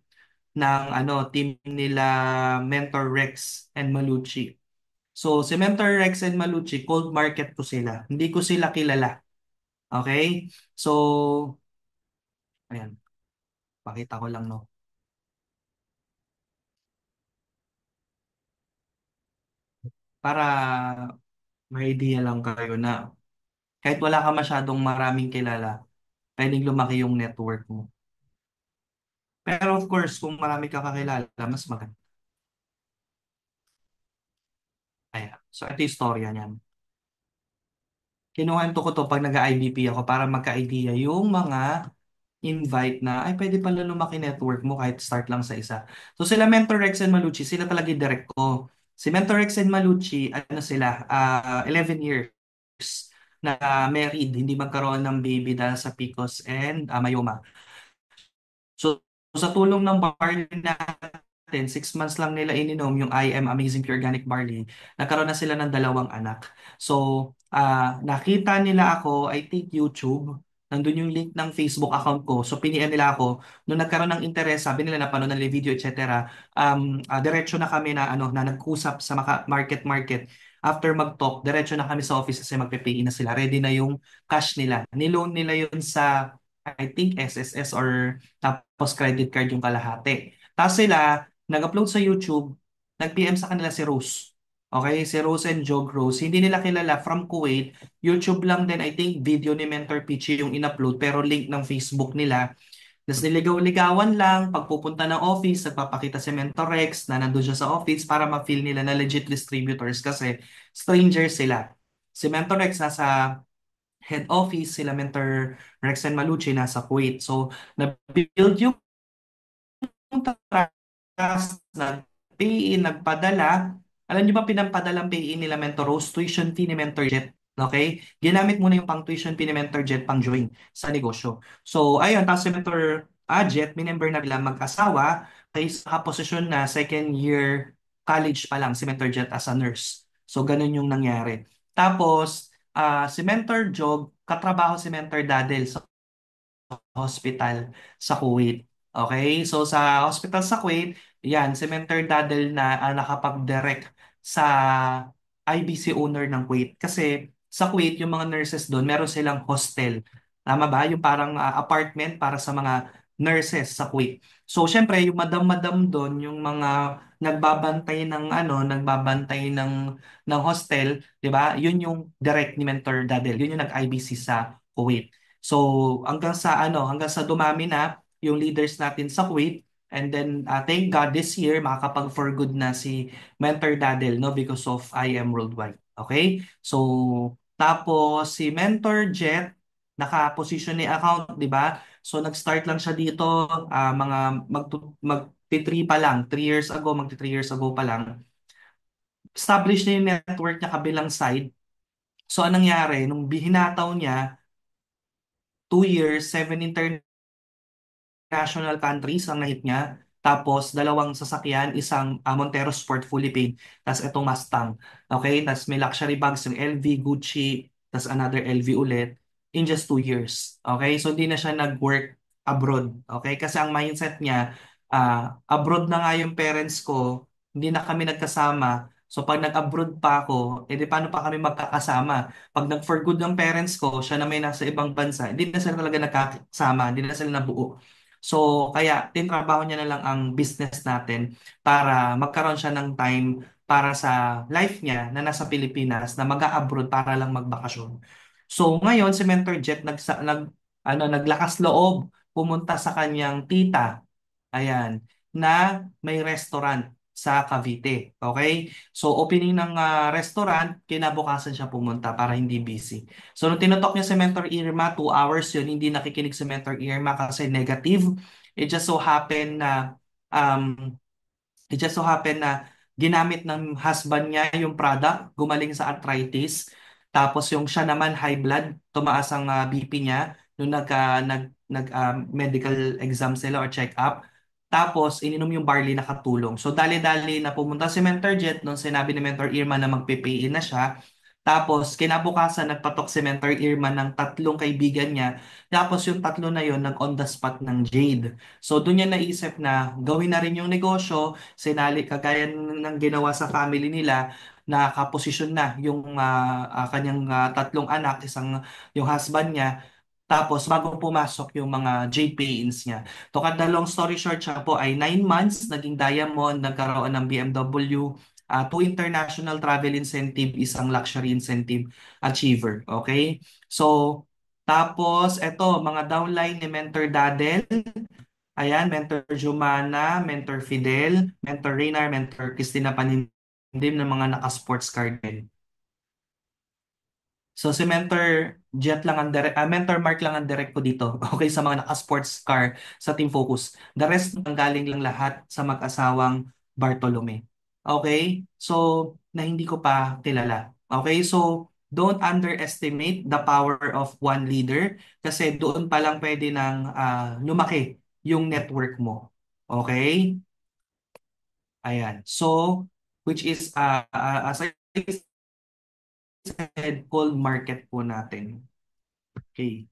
ng team nila Mentor Rex and Malucci. So si Mentor Rex and Malucci, cold market ko sila. Hindi ko sila kilala. Okay? So ayan, pakita ko lang no. Para may idea lang kayo na kahit wala ka masyadong maraming kilala, pwedeng lumaki yung network mo. Pero of course, kung marami ka kakilala, mas maganda. Ayan. So, ito yung storya niyan. Kinuwento ko to pag nag-IBP ako para magka-idea yung mga invite na, ay, pwede pala lumaki network mo kahit start lang sa isa. So, sila Mentor Rex and Malucci, sila talaga yung direct ko. Si Mentor Rex and Malucci, ano sila, 11 years na married, hindi magkaroon ng baby dahil sa PCOS and myoma. So, sa tulong ng barley natin, 6 months lang nila ininom yung IM Amazing Pure Organic Barley, nagkaroon na sila ng 2 anak. So, nakita nila ako, I think YouTube, nandun yung link ng Facebook account ko. So, piniem nila ako. Nung nagkaroon ng interest, sabi nila napanood ng video, etc. Diretso na kami na nag-usap sa market. After mag-talk, diretso na kami sa office kasi magpe-pay na sila. Ready na yung cash nila. Niloan nila yun sa, I think, SSS or tapos credit card yung kalahati. Tapos sila, nag-upload sa YouTube, nag-PM sa kanila si Rose. Okay, si Rose and Jog Rose. Hindi nila kilala from Kuwait. YouTube lang din, I think, video ni Mentor Pichi yung in-upload, pero link ng Facebook nila. Tapos niligaw-ligawan lang, pagpupunta ng office, nagpapakita si Mentor Rex na nandun siya sa office para ma-feel nila na legit distributors kasi strangers sila. Si Mentor Rex nasa head office, sila Mentor Rex and Malucci nasa Kuwait. So, na-build yung trust, nag-pay in, nagpadala. Alam niyo ba pinapadalang pay in nila Mentor Rose? Tuition fee ni Mentor Jet. Okay? Ginamit muna yung pang tuition fee ni Mentor Jet pang join sa negosyo. So, ayun, tapos si Mentor Jet, minember na bilang mag-asawa, kay sa posisyon na second year college pa lang si Mentor Jet as a nurse. So, ganun yung nangyari. Tapos, si Mentor Jog, katrabaho si Mentor Dadel sa hospital sa Kuwait. Okay? So sa hospital sa Kuwait, yan, si Mentor Dadel na nakapag-direct sa IBC owner ng Kuwait. Kasi sa Kuwait, yung mga nurses doon, meron silang hostel. Tama ba? Yung parang apartment para sa mga nurses sa Kuwait. So, syempre, yung madam-madam doon, yung mga nagbabantay ng nagbabantay ng hostel, 'di ba? Yun yung direct ni Mentor Dadel. Yun yung nag-IBC sa Kuwait. So hanggang sa dumami na yung leaders natin sa Kuwait, and then thank God this year makakapag-for good na si Mentor Dadel, no, because of IM Worldwide. Okay? So tapos si Mentor Jet naka-position ni account, 'di ba? So nag-start lang siya dito mga magti 3 pa lang, 3 years ago, magti 3 years ago pa lang. Established na yung network niya kabilang side. So anong nangyari nung bihinataw niya 2 years, 7 international countries ang nahit niya. Tapos, 2 sasakyan, isang Montero Sport fully paid. Tapos, itong Mustang. Okay? Tapos, may luxury bags yung LV, Gucci, tapos another LV ulit in just 2 years. Okay? So, hindi na siya nag-work abroad. Okay? Kasi ang mindset niya, abroad na nga yung parents ko, hindi na kami nagkasama. So, pag nag-abroad pa ako, edi paano pa kami magkakasama? Pag nag-for good ng parents ko, siya na may nasa ibang bansa, hindi na sila talaga nagkakasama, hindi na sila nabuo. So, kaya tinrabaho niya na lang ang business natin para magkaroon siya ng time para sa life niya na nasa Pilipinas na mag-abroad para lang magbakasyon. So, ngayon si Mentor Jet naglakas loob pumunta sa kanyang tita. Ayan, na may restaurant sa Cavite. Okay? So, opening ng restaurant, kinabukasan siya pumunta para hindi busy. So, nung tinutok niya si Mentor Irma, 2 hours yun, hindi nakikinig si Mentor Irma kasi negative. It just so happened na um, It just so happen na ginamit ng husband niya yung product, gumaling sa arthritis. Tapos yung siya naman high blood, tumaas ang BP niya nung medical exam sila or check up. Tapos ininom yung barley nakatulong. So dali-dali na pumunta si Mentor Jet nung sinabi ni Mentor Irma na magpe-pay in na siya. Tapos kinabukasan nagpatok si Mentor Irma ng 3 kaibigan niya. Tapos yung 3 na yon nag on the spot ng Jade. So doon niya naisip na gawin na rin yung negosyo, sinali kagaya ng ginawa sa family nila, nakaposisyon na yung kanyang 3 anak, yung husband niya. Tapos bago pumasok yung mga JPAs niya. To cut the long story short, siya po ay 9 months, naging diamond, nagkaroon ng BMW, 2 international travel incentive, isang luxury incentive achiever. Okay? So, tapos eto, mga downline ni Mentor Dadel. Ayan, Mentor Jumana, Mentor Fidel, Mentor Reynard, Mentor Christina Panindim ng mga naka-sports card din. So si Mentor Jet lang ang direct, Mentor Mark lang ang direct ko dito. Okay, sa mga naka-sports car sa Team Focus. The rest ang galing lang lahat sa mag-asawang Bartolome. Okay? So, na hindi ko pa kilala. Okay? So, don't underestimate the power of one leader kasi doon pa lang pwede nang lumaki yung network mo. Okay? Ayan. So, which is, as I said, cold market po natin. Okay.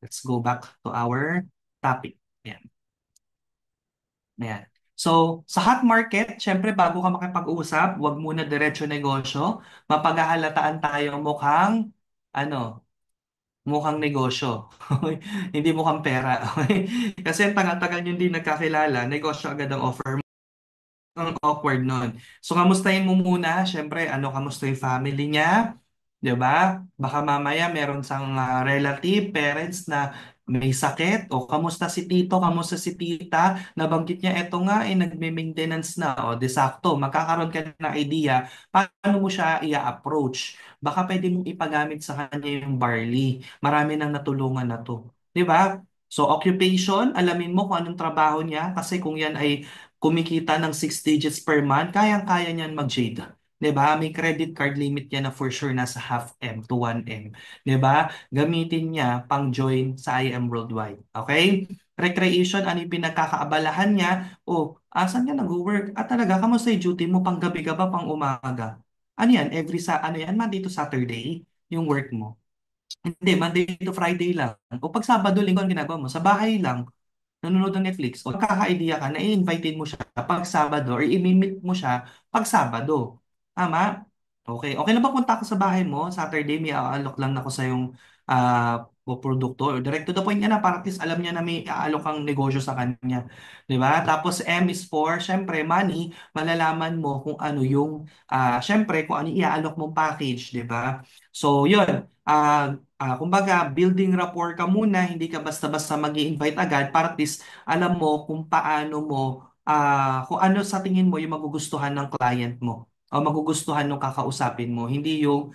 Let's go back to our topic. Ayan. Ayan. So, sa hot market, syempre bago ka makipag-usap, wag muna diretso negosyo. Mapaghahalataan tayo mukhang negosyo. Hindi mukhang pera. Okay? Kasi ang tagal-tagal nyo hindi nagkakilala, negosyo agad ang offer. Ang awkward nun. So, kamustahin mo muna. Siyempre, kamusta yung family niya? 'Di ba? Baka mamaya meron sang relative, parents na may sakit. O, kamusta si tito, kamusta si tita? Nabanggit niya, eto nga, nagme-maintenance na. O, de sakto, magkakaroon ka ng idea paano mo siya i-approach. Baka pwede mong ipagamit sa kanya yung barley. Marami nang natulungan na to. 'Di ba? So, occupation, alamin mo kung anong trabaho niya kasi kung yan ay kumikita ng 6 digits per month, kayang-kaya niyan mag-jade. 'Di ba? May credit card limit yan na for sure nasa half M to 1M. 'Di ba? Gamitin niya pang join sa IM Worldwide. Okay? Recreation, ano yung pinagkakaabalahan niya? O, asan ka nag-work? At talaga, kamusta yung duty mo? Pang gabi ka ba? Pang umaga? Ano yan? Ano yan? Monday to Saturday? Yung work mo? Hindi, Monday to Friday lang. O pag Sabado, Linggo, ang ginagawa mo? Sa bahay lang nanonood ng Netflix o magkaka-idea ka na i-invitein mo siya pag Sabado or i-meet mo siya pag Sabado. Tama? Okay. Okay na ba punta ako sa bahay mo? Saturday, may aalok lang ako sa yung produkto. Or direct to the point niya na para at least alam niya na may aalok kang negosyo sa kanya. Di ba? Tapos M is for, syempre, money. Malalaman mo kung ano yung, syempre, kung ano yung iaalok mong package. Di ba? So, yun. Kumbaga, building rapport ka muna, hindi ka basta-basta mag-i-invite agad para at least alam mo kung paano mo, kung ano sa tingin mo yung magugustuhan ng client mo o magugustuhan ng kakausapin mo. Hindi yung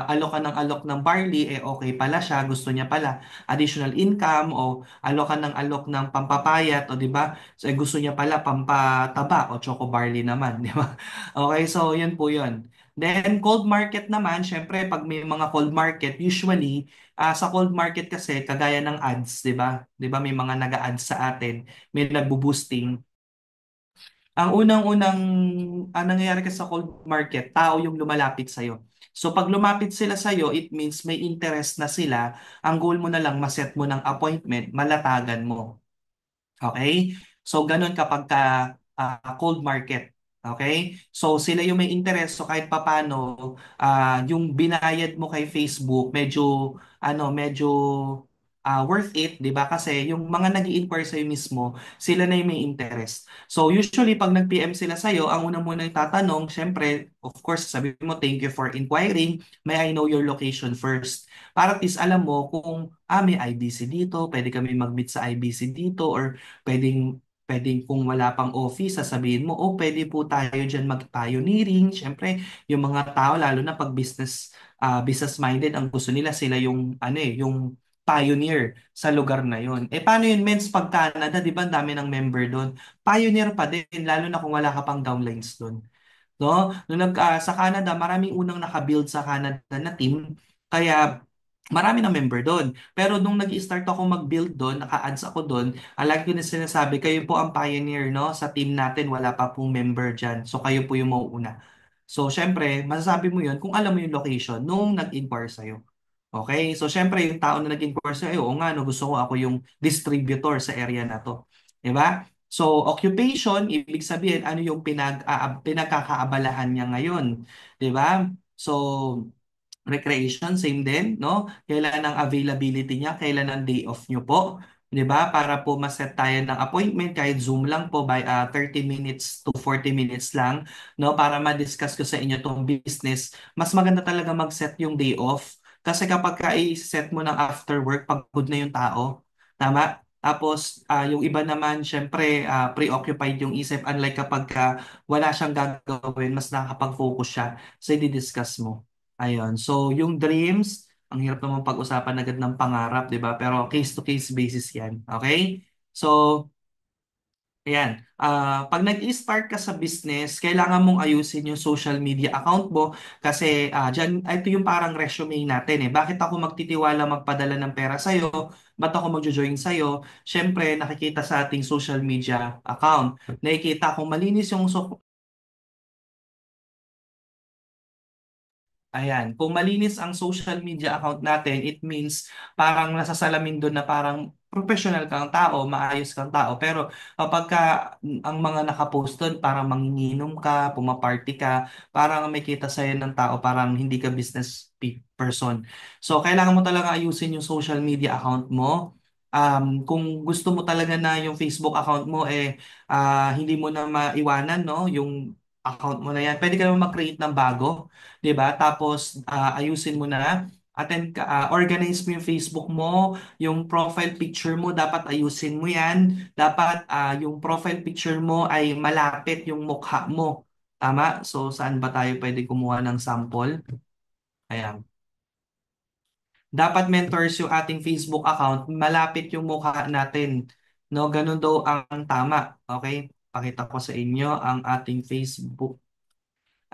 alok ka ng alok ng barley, eh okay pala siya, gusto niya pala additional income o alok ka ng alok ng pampapayat o di ba? So, gusto niya pala pampataba o choco barley naman, di ba? Okay, so yun po yun. Then, cold market naman, syempre, pag may mga cold market, usually, sa cold market kasi, kagaya ng ads, di ba? Di ba, may mga nag-ads sa atin, may nagbo-boosting. Ang unang-unang nangyayari kasi sa cold market, tao yung lumalapit sa'yo. So, pag lumapit sila sa'yo, it means may interest na sila. Ang goal mo na lang, maset mo ng appointment, malatagan mo. Okay? So, ganun kapag ka cold market. Okay? So, sila yung may interest. So, kahit papano, yung binayad mo kay Facebook, medyo worth it, di ba? Kasi yung mga nag-i-inquire sa'yo mismo, sila na yung may interest. So, usually, pag nag-PM sila sa'yo, ang una muna yung tatanong, syempre, of course, sabi mo, thank you for inquiring. May I know your location first? Para at least alam mo kung may IBC dito, pwede kami mag-meet sa IBC dito, or pwedeng kung wala pang office, sasabihin mo, pwede po tayo dyan mag-pioneering. Siyempre, yung mga tao, lalo na pag business-minded, ang gusto nila sila yung, yung pioneer sa lugar na yun. Paano yun, Mens, pag Canada, di ba, ang dami ng member doon? Pioneer pa din, lalo na kung wala ka pang downlines doon. No? Sa Canada, maraming unang nakabuild sa Canada na team, kaya marami na member doon. Pero nung nag-start ako mag-build doon, naka-ads ako doon, lagi ko na sinasabi, kayo po ang pioneer, no? Sa team natin, wala pa pong member dyan. So, kayo po yung mauuna. So, syempre, masasabi mo yun kung alam mo yung location nung nag-inquire sa'yo. Okay? So, syempre, yung tao na nag-inquire sa'yo, oo nga, no, gusto ko ako yung distributor sa area na to. Diba? So, occupation, ibig sabihin, ano yung pinagkakaabalahan niya ngayon. Diba? So, recreation, same din, no? Kailan ang availability niya, kailan ang day off niyo po, 'di ba? Para po ma-set tayo ng appointment kahit Zoom lang po by 30 minutes to 40 minutes lang, no? Para ma-discuss ko sa inyo tong business. Mas maganda talaga mag-set yung day off kasi kapag i-set mo ng after work, pagod na yung tao. Tama? Tapos, yung iba naman, syempre, preoccupied yung isip. Unlike kapag wala siyang gagawin, mas nakakapag-focus siya sa i-discuss mo. Ayun. So, yung dreams, ang hirap naman pag-usapan agad ng pangarap, di ba? Pero case-to-case basis yan. Okay? So, ayan. Pag nag-start ka sa business, kailangan mong ayusin yung social media account mo kasi dyan, ito yung parang resume natin eh. Bakit ako magtitiwala magpadala ng pera sa'yo? Ba't ako magjo-join sa'yo? Siyempre, nakikita sa ating social media account. Nakikita kung malinis yung Ayan, kung malinis ang social media account natin, it means parang nasasalamin doon na parang professional kang tao, maayos kang tao. Pero kapag ang mga nakapost doon, parang manginginom ka, pumaparty ka, parang may kita sa'yo ng tao, parang hindi ka person. So, kailangan mo talaga ayusin yung social media account mo. Kung gusto mo talaga na yung Facebook account mo, hindi mo na maiwanan, no? Yung account mo na yan. Pwede ka naman mag-create ng bago. 'Di ba? Tapos ayusin mo na. Organize mo yung Facebook mo, yung profile picture mo, dapat ayusin mo yan. Dapat yung profile picture mo ay malapit yung mukha mo. Tama? So, saan ba tayo pwede kumuha ng sample? Ayan. Dapat mentors yung ating Facebook account, malapit yung mukha natin. No, ganun daw ang tama. Okay? Pakita ko sa inyo ang ating Facebook.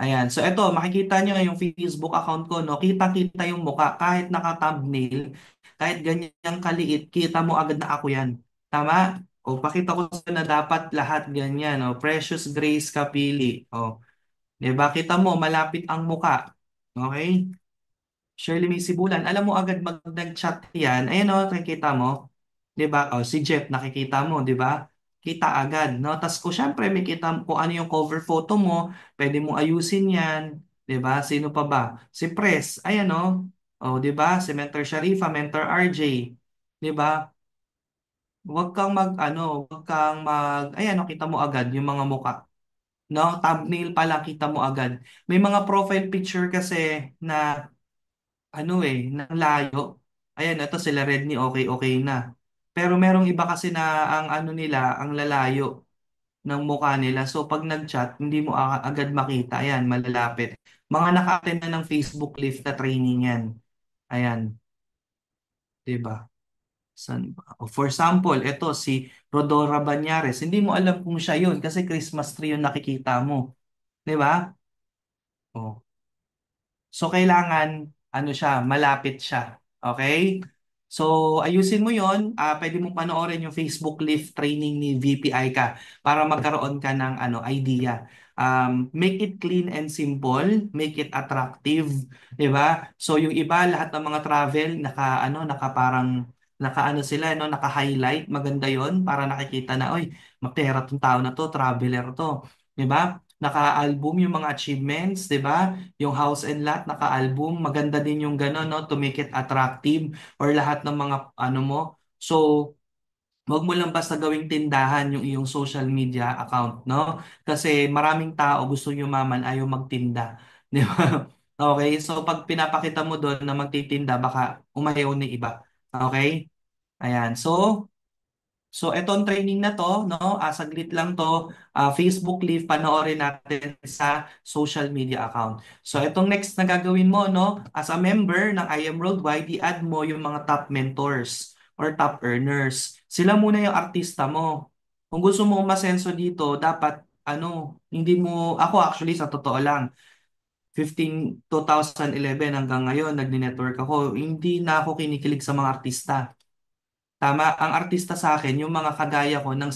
Ayan. So ito, makikita nyo yung Facebook account ko, no? Kita-kita yung mukha kahit naka-thumbnail, kahit ganyan kaliit, kita mo agad na ako yan. Tama? O, pakita ko sa na dapat lahat ganyan, no? Precious Grace Kapili. O, diba? Kita mo, malapit ang mukha. Okay? Shirley May Sibulan, alam mo agad mag nag-chat yan. Ayan o, nakikita mo. 'Di ba? O, si Jeff, nakikita mo, 'di ba? Kita agad, no? Tapos kung syempre may kita mo kung ano yung cover photo mo, pwede mo ayusin yan. 'Di ba? Sino pa ba? Si Pres, ayan o. O, 'di ba? Si Mentor Sharifa, Mentor RJ. 'Di ba? Huwag kang ayan o, kita mo agad yung mga mukha. No? Thumbnail pa lang kita mo agad. May mga profile picture kasi na ng layo. Ayan, ito sila Redney, okay, okay na. Pero merong iba kasi na ang ano nila, ang lalayo ng mukha nila. So pag nag-chat, hindi mo agad makita. Ayan, malalapit. Mga naka-attend na ng Facebook Live na training yan. Ayan, 'di ba? San ba? O, for example, ito si Rodora Banyares. Hindi mo alam kung siya yun kasi Christmas tree yung nakikita mo. 'Di ba? O, so, kailangan, malapit siya. Okay? So, ayusin mo yon. Pwede mong panoorin yung Facebook Live training ni VPI ka para magkaroon ka ng idea. Make it clean and simple, make it attractive, 'di ba? So yung iba lahat ng mga travel naka sila no, naka-highlight, maganda 'yon para nakikita na oy, mapera tong tao na to, traveler to, 'di ba? Naka-album yung mga achievements, 'di ba? Yung house and lot naka-album, maganda din yung gano'n no to make it attractive or lahat ng mga ano mo. So, wag mo lang basta gawing tindahan yung iyong social media account, no? Kasi maraming tao gusto yumaman, ayaw magtinda, 'di ba? Okay? So, pag pinapakita mo doon na magtitinda, baka umayaw ni iba. Okay? Ayan. So, etong training na to, no, saglit lang to, Facebook Live, panoorin natin sa social media account. So, etong next na gagawin mo, no, as a member ng I Am Worldwide, i-add mo yung mga top mentors or top earners. Sila muna yung artista mo. Kung gusto mo masenso dito, dapat, hindi mo, ako actually, sa totoo lang, 2011 hanggang ngayon, nagni-network ako, hindi na ako kinikilig sa mga artista. Tama, ang artista sa akin, yung mga kagaya ko ng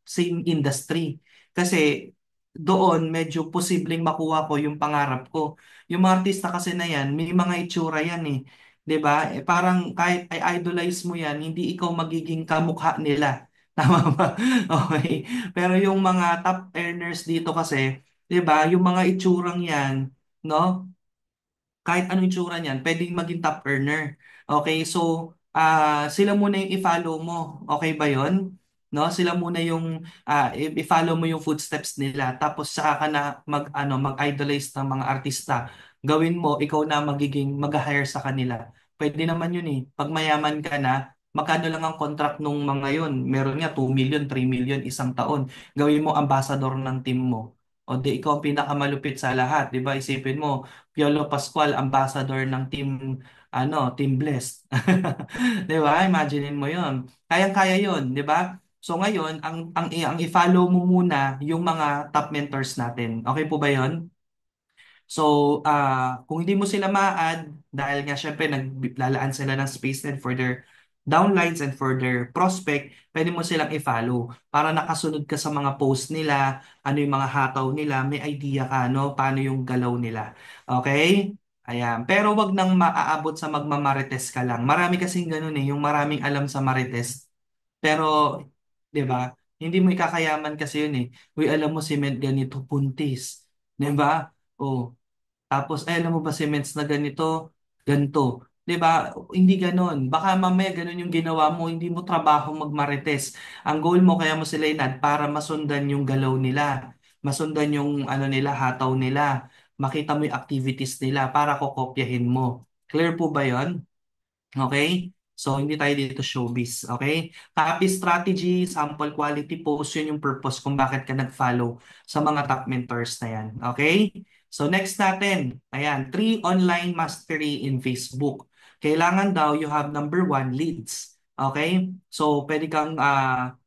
same industry. Kasi doon medyo posibleng makuha ko yung pangarap ko. Yung mga artista kasi na yan, may mga itsura yan eh. 'Di ba? Parang kahit idolize mo yan, hindi ikaw magiging kamukha nila. Tama ba? Okay. Pero yung mga top earners dito kasi, 'di ba, yung mga itsurang yan, no? Kahit anong itsura niyan, pwedeng maging top earner. Okay, so sila muna yung i-follow mo. Okay ba 'yon? No, sila muna yung i-follow mo yung footsteps nila. Tapos saka ka na mag-idolize ng mga artista. Gawin mo, ikaw na magiging mag-hire sa kanila. Pwede naman 'yun eh. Pag mayaman ka na, magkano lang ang contract nung mga 'yon? Meron nga 2 million, 3 million isang taon. Gawin mo ambassador ng team mo. O di ikaw ang pinakamalupit sa lahat, 'di ba? Isipin mo, Piolo Pascual, ambassador ng Team Blessed. 'Di ba? Imaginein mo 'yon. Kayang-kaya 'yon, 'di ba? So ngayon, ang i-follow mo muna yung mga top mentors natin. Okay po ba 'yon? So, kung hindi mo sila ma-add, dahil nga syempre naglalaan sila ng space din for their downlines and for their prospect, pwede mo silang i-follow para nakasunod ka sa mga post nila, ano yung mga hataw nila, may idea ka, no? Paano yung galaw nila. Okay? Ayan. Pero wag nang maaabot sa magmamarites ka lang. Marami kasing ganun eh, yung maraming alam sa marites. Pero, 'di ba? Hindi mo ikakayaman kasi yun eh. Uy, alam mo si Med ganito puntis. 'Di ba? Oh, tapos, ay, alam mo ba si Mets na ganito, ganito. 'Di ba? Hindi ganon. Baka mamaya ganon yung ginawa mo, hindi mo trabaho magmarites. Ang goal mo, kaya mo sila inad para masundan yung galaw nila. Masundan yung ano nila, hataw nila. Makita mo yung activities nila para kokopyahin mo. Clear po ba yon? Okay? So, hindi tayo dito showbiz. Okay? Copy strategy, sample quality post, yun yung purpose kung bakit ka nag-follow sa mga top mentors na yan. Okay? So, next natin. Ayan, 3 online mastery in Facebook. Kailangan daw you have number 1, leads. Okay? So, pwede kang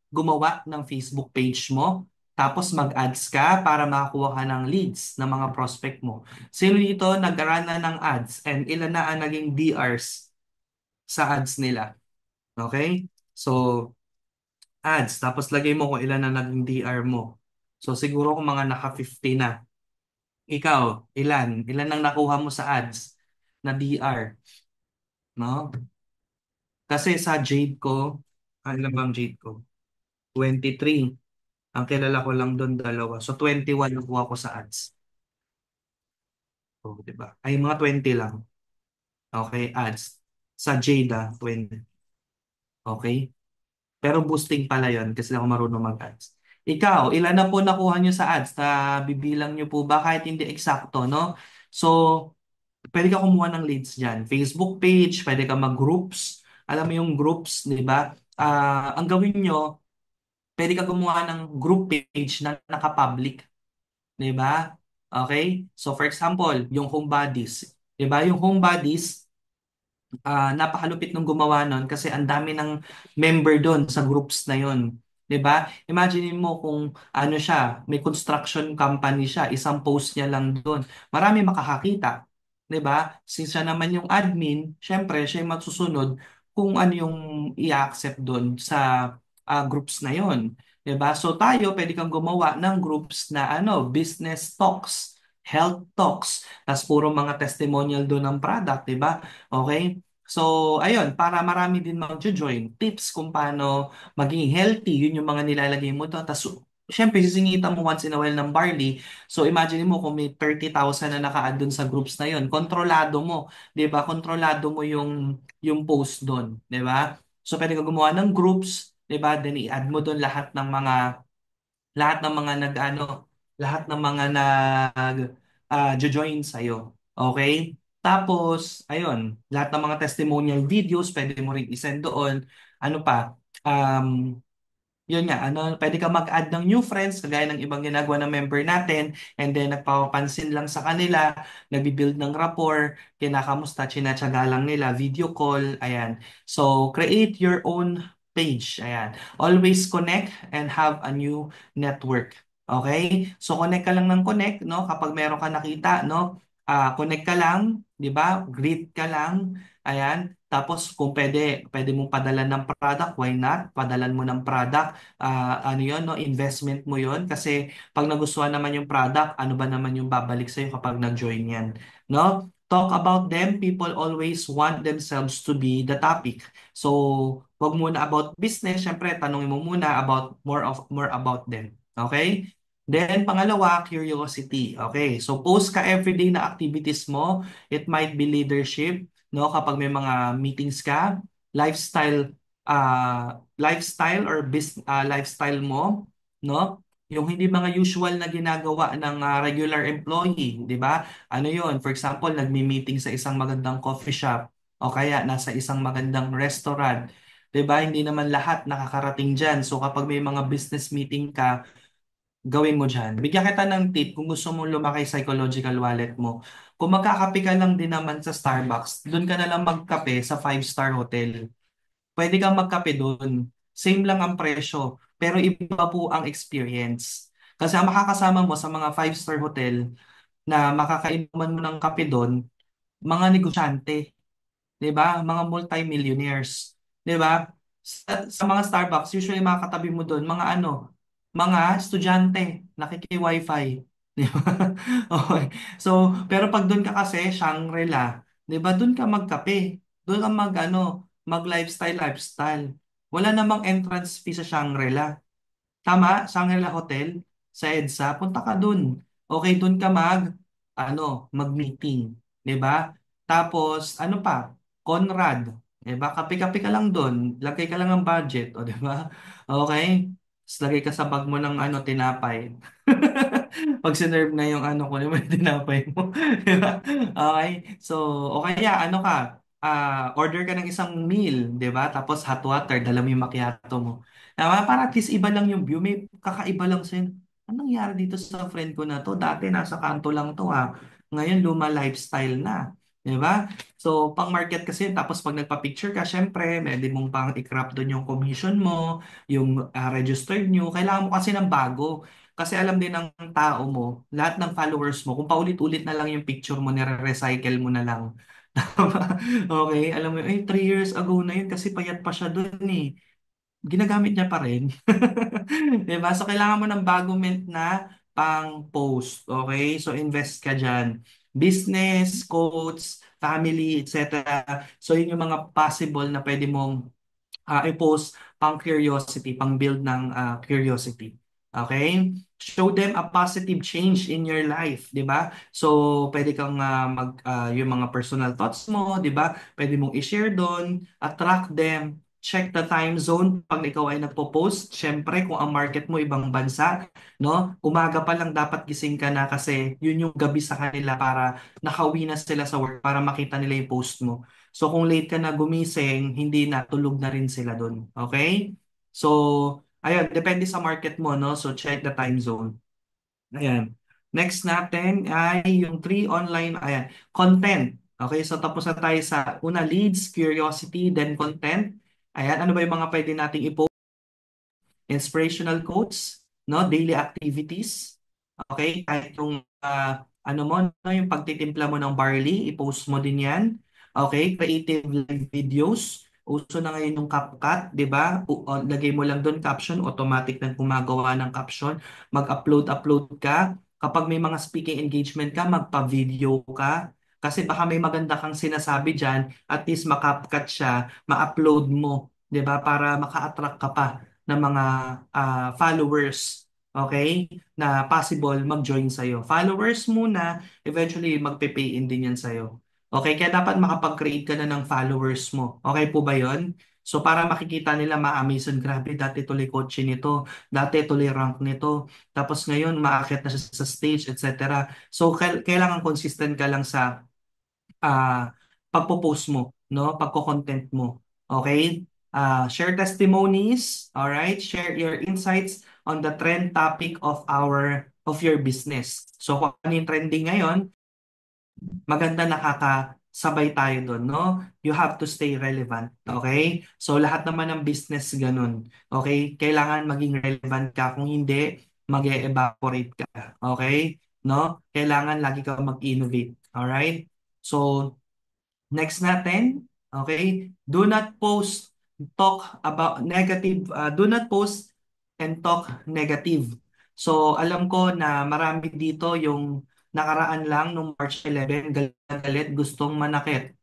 gumawa ng Facebook page mo. Tapos mag-ads ka para makakuha ka ng leads ng mga prospect mo. Sino dito nag-run na ng ads and ilan na ang naging DRs sa ads nila? Okay? So, ads. Tapos lagay mo kung ilan na naging DR mo. So, siguro kung mga naka-50 na. Ikaw, ilan? Ilan ang nakuha mo sa ads na DR? No? Kasi sa Jade ko, ilan bang Jade ko? 23. Ang kilala ko lang doon dalawa. So 21 nakuha ko sa ads. So, di ba? Ay, mga 20 lang. Okay, ads. Sa Jade, 20. Okay? Pero boosting pala yon kasi ako marunong mag-ads. Ikaw, ilan na po nakuha nyo sa ads? Na bibilang nyo po ba kahit hindi eksakto, no? So, pwede ka kumuha ng leads dyan. Facebook page, pwede ka mag-groups. Alam mo yung groups, di ba? Ang gawin nyo, pwede ka gumawa ng group page na naka-public. Di ba? Okay? So, for example, yung home bodies. Di ba? Yung home bodies, napakalupit nung gumawa nun kasi ang dami ng member doon sa groups na yon. 'Di ba? Imagine mo kung ano siya, may construction company siya, isang post niya lang doon. Marami makakakita. 'Di ba? Since siya naman yung admin, syempre siya yung masusunod kung ano yung i-accept doon sa groups na yon. 'Di ba? So tayo pwede kang gumawa ng groups na business talks, health talks, tas puro mga testimonial doon ng product, 'di ba? Okay? So, ayun, para marami din mag-join. Tips kung paano maging healthy, yun yung mga nilalagay mo to. Tapos, syempre, sisingitan mo once in a while ng barley. So, imagine mo kung may 30,000 na naka-add dun sa groups na yun. Kontrolado mo, di ba? Kontrolado mo yung post doon, di ba? So, pwede ka gumawa ng groups, di ba? Then, i-add mo doon lahat ng mga lahat ng mga nag join sa'yo. Okay? Tapos, ayun, lahat ng mga testimonial videos, pwede mo rin isend doon. Ano pa? Um, Yun nga, pwede ka mag-add ng new friends, kagaya ng ibang ginagawa ng member natin, and then nagpapapansin lang sa kanila, nagbi-build ng rapport, kinakamusta, chinatsaga lang nila, video call, ayan. So, create your own page, ayan. Always connect and have a new network. Okay? So, connect ka lang ng connect, no? Kapag meron ka nakita, no? Connect ka lang, di ba? Greet ka lang, ayan. Tapos kung pwede mong padalan ng product, why not? Padalan mo ng product, ano 'yon, no? Investment mo 'yon kasi pag nagustuhan naman yung product, ano ba naman yung babalik sa kapag nag-join 'yan, no? Talk about them. People always want themselves to be the topic. So, wag muna about business, syempre tanungin mo muna about more about them. Okay? Then pangalawa, curiosity. Okay, so post ka everyday na activities mo. It might be leadership, no, kapag may mga meetings ka, lifestyle or lifestyle mo, no, yung hindi mga usual na ginagawa ng regular employee, di ba? Ano yon? For example, nagmi-meeting sa isang magandang coffee shop o kaya nasa isang magandang restaurant. 'Di ba? Hindi naman lahat nakakarating diyan. So kapag may mga business meeting ka, gawin mo dyan. Bigyan kita ng tip kung gusto mo lumaki psychological wallet mo. Kung magkakape ka lang din naman sa Starbucks, doon ka na lang magkape sa five-star hotel. Pwede kang magkape doon. Same lang ang presyo, pero iba po ang experience. Kasi ang makakasama mo sa mga five-star hotel na makakainuman mo ng kape doon, mga negosyante. 'Di ba? Mga multi-millionaires, 'di ba? Sa mga Starbucks, usually mga katabi mo doon, mga estudyante, nakiki-wifi, 'di ba? Okay. So, pero pag doon ka kasi, Shangri-La, 'di ba? Doon ka magkape. Doon ka mag lifestyle. Wala namang entrance fee sa Shangri-La. Tama, Shangri-La Hotel sa EDSA, punta ka dun. Okay, dun ka mag-meeting, 'di ba? Tapos ano pa? Conrad, 'di ba? Kape-kape ka lang dun, lagay ka lang ng budget, o 'di ba? Okay? Tapos lagay ka sa bag mo ng tinapay. Pag sinerve na yung yung may tinapay mo. Di ba? Okay? So, o kaya order ka ng isang meal, di ba? Tapos hot water, dala mo yung macchiato mo. Tama? Para at least iba lang yung view. May kakaiba lang sa'yo. Anong nangyari dito sa friend ko na to? Dati nasa kanto lang to ha. Ngayon luma lifestyle na. Di ba? So, pang market kasi, tapos pag nagpa-picture ka, syempre, pwede mong pang i-crop doon yung commission mo, yung registered nyo. Kailangan mo kasi ng bago. Kasi alam din ng tao mo, lahat ng followers mo, kung paulit-ulit na lang yung picture mo, nire-recycle mo na lang. Tama? Okay? Alam mo, 3 years ago na yun kasi payat pa siya dun eh. Ginagamit niya pa rin. 'Di ba? So kailangan mo ng bagong mint na pang-post. Okay? So invest ka dyan. Business, quotes, family, etc. So yun yung mga possible na pwede mong i-post pang curiosity, pang build ng curiosity. Okay? Show them a positive change in your life, 'di ba? So, pwede kang yung mga personal thoughts mo, 'di ba? Pwede mong i-share doon, attract them, check the time zone pag ikaw ay nagpo-post. Syempre, kung ang market mo ibang bansa, no? Umaga pa lang dapat gising ka na kasi yun yung gabi sa kanila para nakauwi na sila sa work para makita nila yung post mo. So kung late ka na gumising, hindi na, tulog na rin sila doon. Okay? So, ayun, depende sa market mo, no? So check the time zone. Ayan. Next natin ay yung three online, ayan, content. Okay, so tapos na tayo sa una, leads, curiosity, then content. Ayan, ano ba yung mga pwede nating i-post? Inspirational quotes, no? Daily activities. Okay, kahit yung ano mo, no, yung pagtitimpla mo ng barley, i-post mo din yan. Okay, creative live videos. Uso na ngayon yung CapCut, di ba? Lagay mo lang doon caption, automatic na gumagawa ng caption. Mag-upload ka. Kapag may mga speaking engagement ka, magpa-video ka. Kasi baka may maganda kang sinasabi dyan, at least makapcut siya, ma-upload mo, di ba? Para maka-attract ka pa ng mga followers, okay, na possible mag-join sa'yo. Followers muna, eventually magpe-pay in din yan sa'yo. Okay, kaya dapat makapag-create ka na ng followers mo. Okay po ba yon? So para makikita nila ma-amazon, grabe, dati tuloy kotse nito, dati tuloy rank nito, tapos ngayon maakyat na siya sa stage, etc. So kailangan consistent ka lang sa pagpo-post mo, no? Pagko-content mo. Okay? Share testimonies, all right? Share your insights on the trend topic of your business. So kung ano yung trending ngayon, maganda nakakasabay tayo doon, no? You have to stay relevant, okay? So lahat naman ng business ganun, okay? Kailangan maging relevant ka, kung hindi, mag-evaporate ka, okay? No? Kailangan lagi ka mag-innovate, alright? So, next natin, okay? Do not post and talk negative. So, alam ko na marami dito yung nakaraan lang nung March 11, galit, gustong manakit.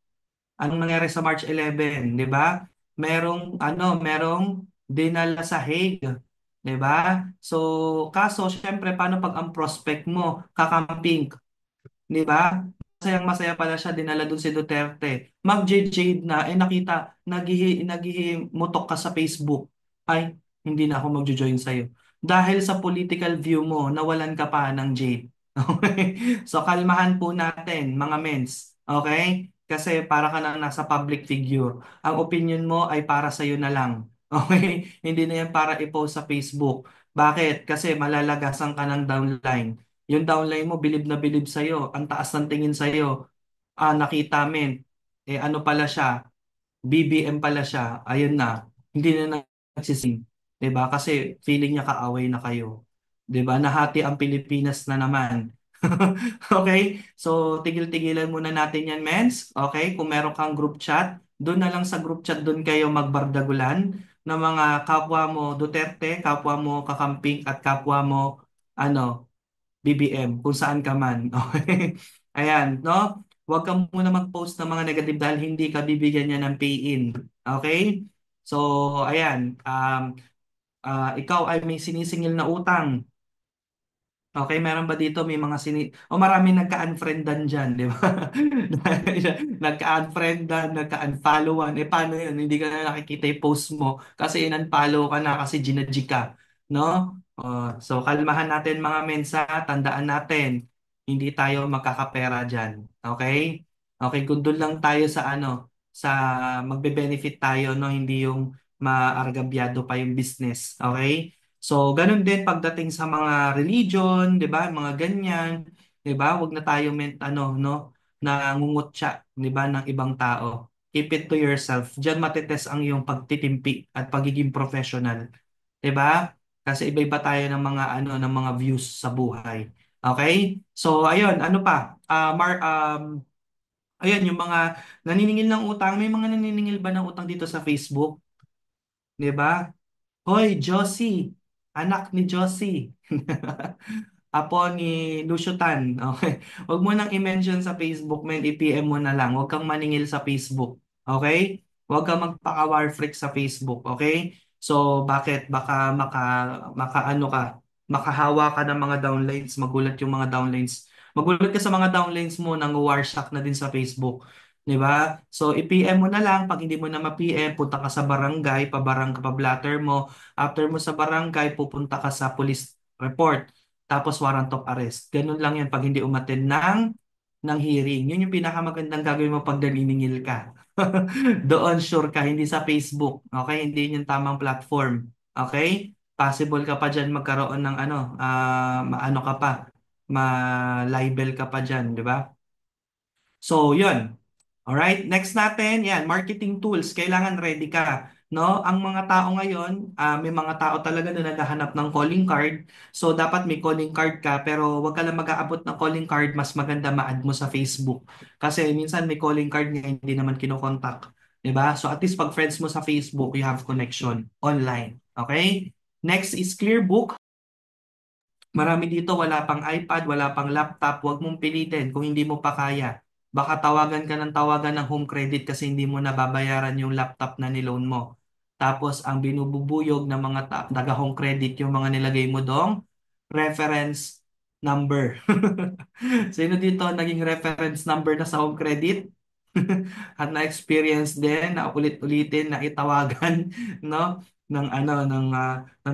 Anong nangyari sa March 11, 'di ba? Merong dinala sa Hague, 'di ba? So, kaso syempre paano pag ang prospect mo kakamping, 'di ba? Masayang-masaya pala siya, dinala doon si Duterte. Mag-jade na, nakita, naghihimutok ka sa Facebook. Ay, hindi na ako magjo-join sa'yo. Dahil sa political view mo, nawalan ka pa ng jade. Okay? So, kalmahan po natin, mga mens. Okay? Kasi para ka na nasa public figure. Ang opinion mo ay para sa'yo na lang. Okay? Hindi na yan para i-post sa Facebook. Bakit? Kasi malalagasan ka ng downline. Yung downline mo, bilib na bilib sa'yo. Ang taas ng tingin sa'yo. Nakita men. Ano pala siya? BBM pala siya. Ayun na. Hindi na nagsising. 'Di ba? Kasi feeling niya kaaway na kayo. 'Di ba? Nahati ang Pilipinas na naman. Okay? So, tigil-tigilan muna natin yan, mens. Okay? Kung meron kang group chat, doon na lang sa group chat, doon kayo magbardagulan ng mga kapwa mo Duterte, kapwa mo kakamping, at kapwa mo ano, BBM, kung saan ka man. Okay? Ayan, no? Huwag ka muna mag-post ng mga negative dahil hindi ka bibigyan niya ng pay-in. Okay? So, ayan. Ikaw ay may sinisingil na utang. Okay, meron ba dito may mga marami nagka-unfriendan diyan, di ba? Nagka-unfriendan, nagka-unfollowan. Paano 'yun? Hindi ka na nakikita yung post mo kasi in-unfollow ka na kasi ginadji ka, no? So kalmahan natin mga mensa, tandaan natin, hindi tayo magkakapera diyan. Okay? Okay, kung doon lang tayo sa sa magbe-benefit tayo, no, hindi yung maargabyado pa yung business. Okay? So, ganun din pagdating sa mga religion, 'di ba? Mga ganyan, 'di ba? Huwag na tayo no, nangungutya, 'di ba, ng ibang tao. Keep it to yourself. Diyan matetes ang iyong pagtitimpi at pagiging professional, 'di ba? Kasi iba-iba tayo ng mga ng mga views sa buhay. Okay? So ayun, ano pa? Ayun yung mga naniningil ng utang, may mga naniningil ba ng utang dito sa Facebook? 'Di ba? Hoy, Josie, anak ni Josie. Apo ni Lucio Tan. Okay. Huwag mo nang i-mention sa Facebook, men, i-PM mo na lang. Huwag kang maningil sa Facebook. Okay? Huwag kang magpaka-war freak sa Facebook. Okay? So, bakit? Baka maka ano ka, makahawa ka ng mga downlines, magulat yung mga downlines. Magulat ka sa mga downlines mo, nang war shock na din sa Facebook. 'Di ba? So, i-PM mo na lang. Pag hindi mo na ma-PM, punta ka sa barangay, pa-blatter mo. After mo sa barangay, pupunta ka sa police report. Tapos warrant of arrest. Ganun lang yan pag hindi umattend ng hearing. Yun yung pinakamagandang gagawin mo pag naniningil ka. Doon sure ka, hindi sa Facebook. Okay? Hindi yun yung tamang platform. Okay? Possible ka pa dyan magkaroon ng maano ka pa, ma-libel ka pa dyan, di ba? So, yun. Alright, next natin, yan, marketing tools. Kailangan ready ka. No? Ang mga tao ngayon, may mga tao talaga na naghahanap ng calling card. So, dapat may calling card ka, pero wag ka lang mag-aabot ng calling card, mas maganda ma-add mo sa Facebook. Kasi minsan may calling card nga hindi naman kinokontak. 'Di ba? So, at least pag friends mo sa Facebook, you have connection online. Okay? Next is Clearbook. Marami dito, wala pang iPad, wala pang laptop, huwag mong pilitin kung hindi mo pa kaya. Baka tawagan ka ng tawagan ng home credit kasi hindi mo nababayaran yung laptop na niloan mo. Tapos ang binububuyog ng mga taga-home credit yung mga nilagay mo dong reference number. Sino dito naging reference number na sa home credit? At na-experience din na ulit-ulitin na itawagan no ng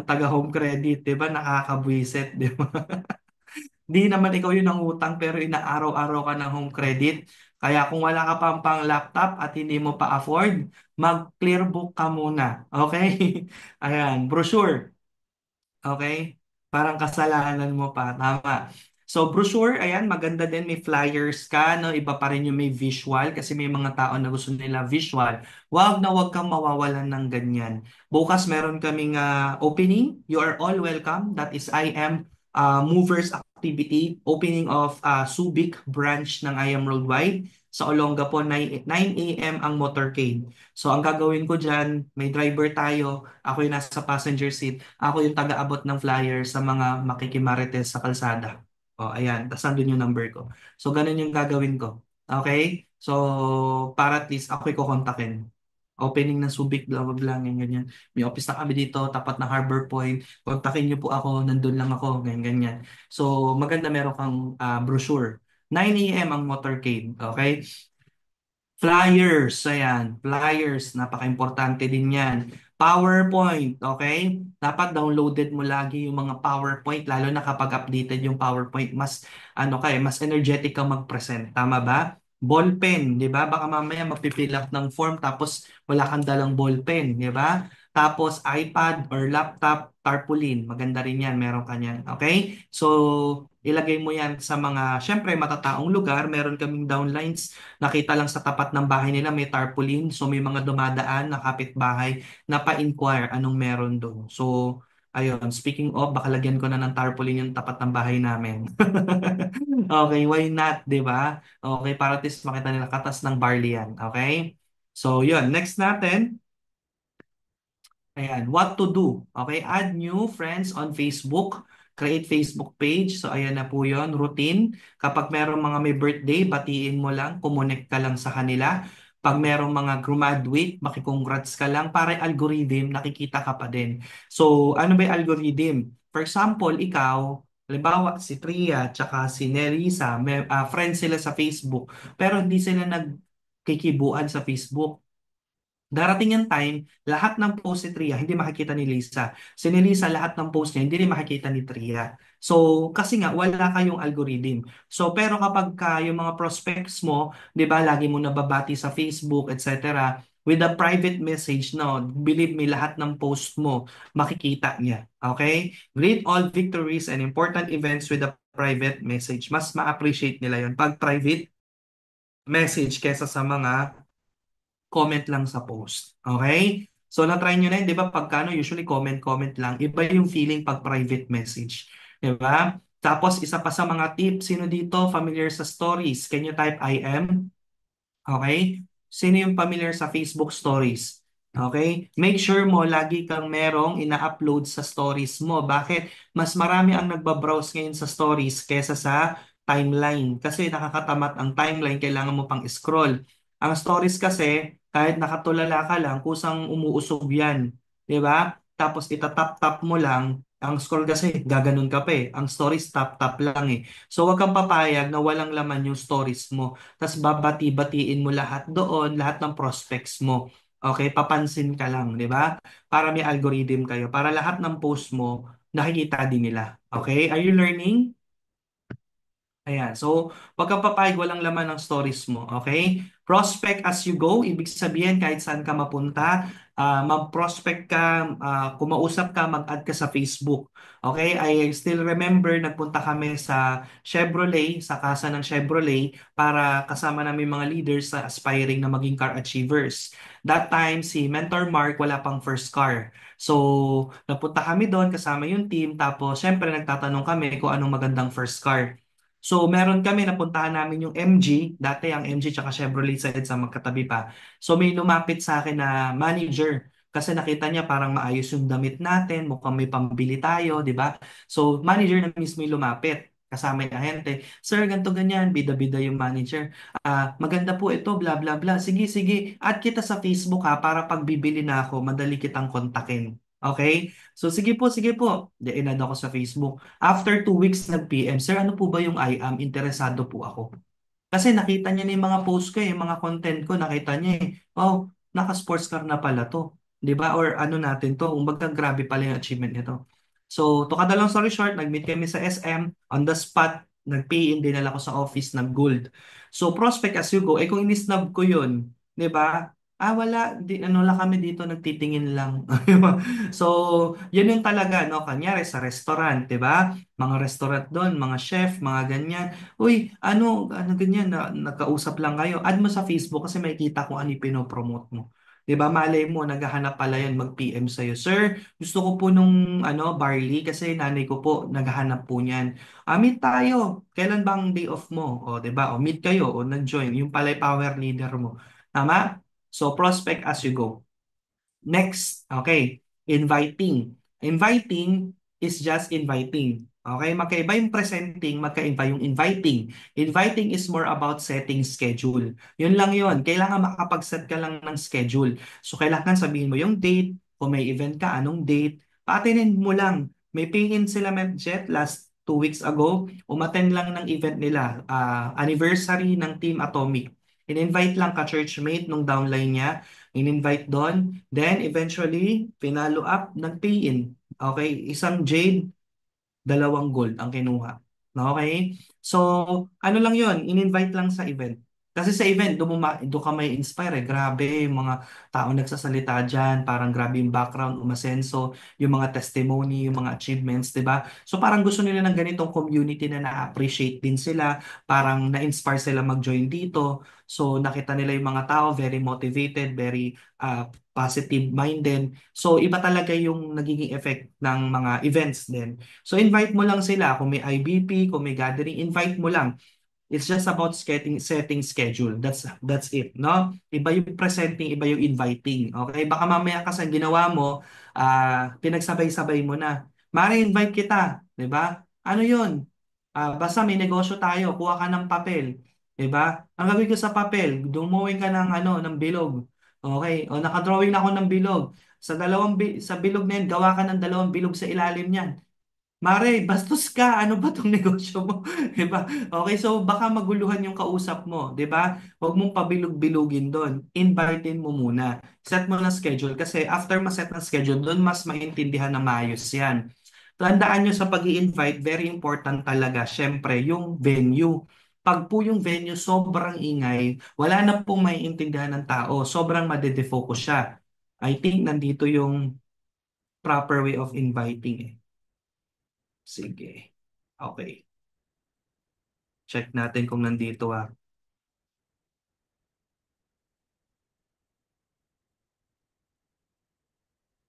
taga home credit, 'di ba? Nakakabwiset, 'di ba? Di naman ikaw yung nangutang pero inaaraw-araw ka ng home credit. Kaya kung wala ka pang laptop at hindi mo pa afford, mag-clearbook ka muna. Okay? Ayan, brochure. Okay? Parang kasalanan mo pa. Tama. So, brochure, ayan, maganda din. May flyers ka, no? Iba pa rin yung may visual kasi may mga tao na gusto nila visual. Wag na wag kang mawawalan ng ganyan. Bukas meron kaming opening. You are all welcome. That is I Am Movers Activity. Opening of Subic branch ng I Am Worldwide. Sa Olongapo, 9 a.m. ang motorcade. So, ang gagawin ko dyan, may driver tayo. Ako yung nasa passenger seat. Ako yung taga-abot ng flyer sa mga makikimarites sa kalsada. O, ayan. Tapos nandun yung number ko. So, ganun yung gagawin ko. Okay? So, para at least ako kukontakin. Opening ng Subic, blah, blah, blah, ganyan, ganyan. May office na kami dito, tapat ng Harbor Point. Kontakin niyo po ako, nandun lang ako, ganyan, ganyan. So, maganda meron kang brochure. 9 a.m. ang motorcade. Okay? Flyers, ayan. Flyers, napaka-importante din yan. PowerPoint, okay? Dapat downloaded mo lagi yung mga PowerPoint, lalo na kapag updated yung PowerPoint, mas, mas energetic ka mag-present. Tama ba? Ballpen, di ba? Baka mamaya magpifill up ng form tapos wala kang dalang ballpen, di ba? Tapos iPad or laptop, tarpaulin. Maganda rin yan, meron ka yan. Okay? So, ilagay mo yan sa mga, syempre, matataong lugar. Meron kaming downlines. Nakita lang sa tapat ng bahay nila may tarpaulin. So may mga dumadaan na kapitbahay na pa-inquire anong meron doon. So ayun, speaking of, baka lagyan ko na ng tarpaulin yung tapat ng bahay namin. Okay, why not, 'di ba? Okay, para at least makita nila katas ng barley yan. Okay? So yun, next natin. Ayan, what to do. Okay, add new friends on Facebook. Create Facebook page. So, ayan na po yun. Routine. Kapag merong mga may birthday, batiin mo lang. Kumonect ka lang sa kanila. Pag merong mga graduate, makikongrats ka lang. Para yung algorithm, nakikita ka pa din. So, ano ba yung algorithm? For example, ikaw, halimbawa, si Tria, tsaka si Nerissa, friends sila sa Facebook. Pero hindi sila nagkikibuan sa Facebook. Darating yung time, lahat ng post ni Tria hindi makikita ni Lisa. Si ni Lisa, lahat ng post niya hindi rin makikita ni Tria. So, kasi nga, wala kayong algorithm. So, pero kapag yung mga prospects mo, di ba, lagi mo nababati sa Facebook, etc., with a private message, no, believe me, lahat ng post mo, makikita niya. Okay? Greet all victories and important events with a private message. Mas ma-appreciate nila yon pag private message kesa sa mga comment lang sa post. Okay? So na-try nyo na yun, di ba? Pagkano, usually comment lang. Iba yung feeling pag private message. Di ba? Tapos isa pa sa mga tips, sino dito familiar sa stories? Can you type I am? Okay? Sino yung familiar sa Facebook Stories? Okay? Make sure mo lagi kang merong ina-upload sa stories mo. Bakit? Mas marami ang nagbabrowse ngayon sa stories kesa sa timeline. Kasi nakakatamat ang timeline, kailangan mo pang scroll. Ang stories kasi, kahit nakatulala ka lang, kusang umuusog yan. 'Di ba? Tapos itatap-tap mo lang, ang scroll kasi gaganon ka pa eh. Ang stories tap-tap lang eh. So wag kang papayag na walang laman yung stories mo. Tapos babati-batiin mo lahat doon, lahat ng prospects mo. Okay, papansin ka lang, di ba? Para may algorithm kayo, para lahat ng post mo nakikita din nila. Okay, are you learning? Ayan. So, wag kang papayag walang laman ng stories mo. Okay? Prospect as you go. Ibig sabihin, kahit saan ka mapunta, mag-prospect ka, kumausap ka, mag-add ka sa Facebook. Okay? I still remember, nagpunta kami sa Chevrolet, sa kasa ng Chevrolet, para kasama namin mga leaders sa aspiring na maging car achievers. That time, si Mentor Mark, wala pang first car. So, napunta kami doon, kasama yung team, tapos, syempre, nagtatanong kami kung anong magandang first car. So, meron kami, napuntahan namin yung MG. Dati ang MG tsaka Chevrolet sa EDSA magkatabi pa. So, may lumapit sa akin na manager. Kasi nakita niya parang maayos yung damit natin, mukhang may pambili tayo, di ba? So, manager na mismo yung lumapit. Kasama yung ahente. Sir, ganito ganyan, bida-bida yung manager. Maganda po ito, bla bla bla. Sige, sige, add kita sa Facebook ha, para pag bibili na ako, madali kitang kontakin. Okay? So, sige po, sige po. Di-inad ako sa Facebook. After 2 weeks nag-PM, Sir, ano po ba yung I am? Interesado po ako. Kasi nakita niya na yung mga post ko, yung mga content ko, nakita niya eh. Oh, naka-sports car na pala to. 'Di ba? Or ano natin to, kumbaga grabe pala yung achievement nito. So, to cut the long story short, nag-meet kami sa SM, on the spot, nag-pay in, dinala ko sa office, nag-gold. So, prospect as you go, eh kung inisnab ko yun, 'di ba? Wala, ano lang kami dito, nagtitingin lang. So, yun yung talaga, no? Kanyari sa restaurant, 'di ba? Mga restaurant doon, mga chef, mga ganyan. Uy, ano ganyan, nagkausap lang kayo. Add mo sa Facebook kasi makikita kung ano yung pinopromote mo. 'Di ba? Malay mo, naghahanap pala yan, mag-PM sa'yo. Sir, gusto ko po nung barley kasi nanay ko po naghahanap po niyan. Meet tayo. Kailan bang day off mo? O, 'di ba? O, meet kayo o nag-join. Yung pala yung power leader mo. Tama? So, prospect as you go. Next, okay, inviting. Inviting is just inviting. Okay, magkaiba yung presenting, magkaiba yung inviting. Inviting is more about setting schedule. Yun lang yun. Kailangan makapag-set ka lang ng schedule. So, kailangan sabihin mo yung date, kung may event ka, anong date. Paatinin mo lang. May pay-in sila Medjet last 2 weeks ago. Umattend lang ng event nila. Anniversary ng Team Atomic. In-invite lang ka-churchmate nung downline niya, in-invite doon. Then, eventually, pinalo up, nag-pay-in. Okay, isang jade, 2 gold ang kinuha. Okay? So, ano lang yon, in-invite lang sa event. Kasi sa event, doon ka may inspire eh. Grabe, yung mga tao nagsasalita dyan, parang grabe yung background, umasenso, yung mga testimony, yung mga achievements, di ba? So parang gusto nila ng ganitong community na na-appreciate din sila, parang na-inspire sila mag-join dito. So nakita nila yung mga tao, very motivated, very positive-minded. So iba talaga yung nagiging effect ng mga events din. So invite mo lang sila kung may IBP, kung may gathering, invite mo lang. It's just about setting schedule. That's it, no? Iba yung presenting, iba yung inviting. Okay? Baka mamaya kasi ang ginawa mo, pinagsabay-sabay mo na. Mari invite kita, 'di ba? Ano 'yun? Basta may negosyo tayo, kuha ka ng papel, 'di ba? Ang gagawin ko sa papel, dumuwing ka ng ng bilog. Okay? O nakadrawing na ako ng bilog. Sa bilog na 'yan, gawa ka ng 2 bilog sa ilalim niyan. Mare, bastos ka. Ano ba tong negosyo mo? 'Di ba? Okay, so baka maguluhan yung kausap mo, 'di ba? Huwag mong pabilog-bilugin doon. Invitein mo muna. Set mo na schedule kasi after ma-set ng schedule, doon mas maintindihan na maayos 'yan. Tandaan nyo sa pag-i-invite, very important talaga, syempre, yung venue. Pag po yung venue sobrang ingay, wala na pong maiintindihan ng tao. Sobrang madedefocus siya. I think nandito yung proper way of inviting eh. Sige. Okay. Check natin kung nandito ah.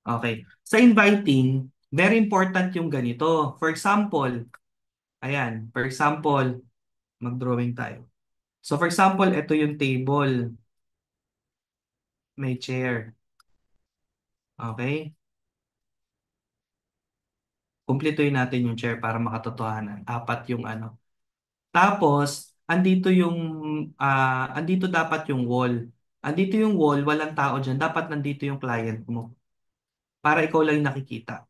Okay. Sa inviting, very important yung ganito. For example, ayan, for example, mag-drawing tayo. So for example, ito yung table, may chair. Okay? Kumpletuhin natin yung chair para makatotohanan. Apat yung ano. Tapos, andito dapat yung wall. Andito yung wall, walang tao dyan. Dapat nandito yung client mo. Para ikaw lang yung nakikita.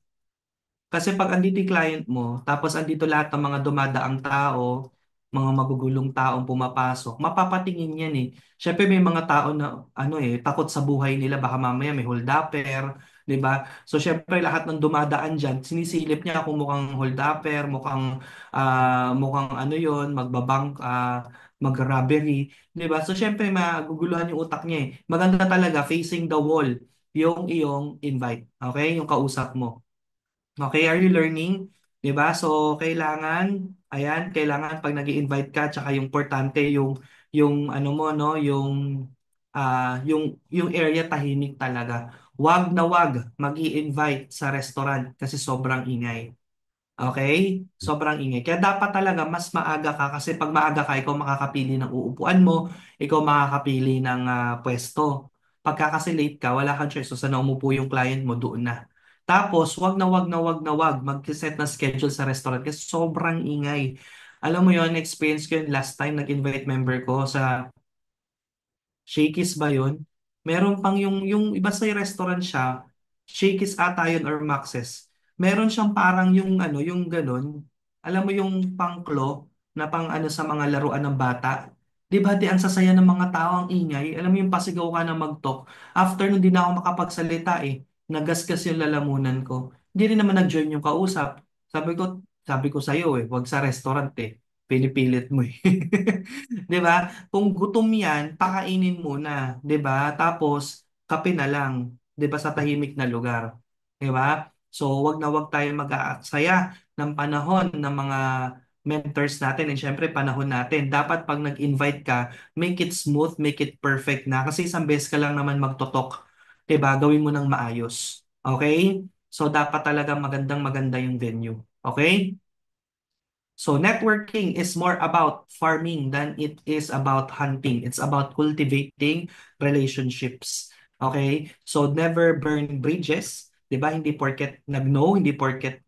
Kasi pag andito yung client mo, tapos andito lahat ng mga dumadaang tao, mga magugulong taong pumapasok, mapapatingin yan eh. Syempre may mga tao na takot sa buhay nila, baka mamaya may holdupper, 'di ba? So syempre lahat ng dumadaan diyan, sinisilip niya kung mukhang holdupper, mukhang ano 'yon, magbabank, mag-robbery, 'di ba? So syempre maguguluhan yung utak niya eh. Maganda talaga facing the wall yung iyong invite, okay? Yung kausap mo. Okay, are you learning? 'Di ba? So kailangan pag nag-invite ka tsaka yung importante yung ano mo no, yung area tahimik talaga. Wag magi-invite sa restaurant kasi sobrang ingay. Okay? Sobrang ingay. Kaya dapat talaga mas maaga ka kasi pag maaga ka, ikaw makakapili ng uupuan mo, ikaw makakapili ng pwesto. Pagka kasi late ka, wala kang choice. So, saan na umupo yung client mo, doon na. Tapos, wag mag-set ng schedule sa restaurant kasi sobrang ingay. Alam mo yon, experience ko yun last time nag-invite member ko sa Shakey's ba yun? Meron pang yung iba sa restaurant siya, Shakey's ata yun or Max's. Meron siyang parang yung ano, yung ganun. Alam mo yung pangklo na pang ano sa mga laruan ng bata. Di ba, di ang sasaya ng mga tao ang ingay? Alam mo yung pasigaw ka na mag-talk. After nun, di na ako makapagsalita eh. Nagasgas yung lalamunan ko. Hindi rin naman nag-join yung kausap. Sabi ko sa'yo eh, wag sa restaurant eh. Pinipilit mo eh. Di ba? Kung gutom yan, pakainin muna, 'di ba? Tapos kape na lang, 'di ba, sa tahimik na lugar. 'Di ba? So, wag tayong mag-aaksaya ng panahon ng mga mentors natin and syempre panahon natin. Dapat pag nag-invite ka, make it smooth, make it perfect na kasi isang beses ka lang naman magtotok. 'Di ba? Gawin mo ng maayos. Okay? So, dapat talaga magandang-maganda yung venue. Okay? So networking is more about farming than it is about hunting. It's about cultivating relationships. Okay? So never burn bridges, 'di ba? Hindi porket nag-no, hindi porket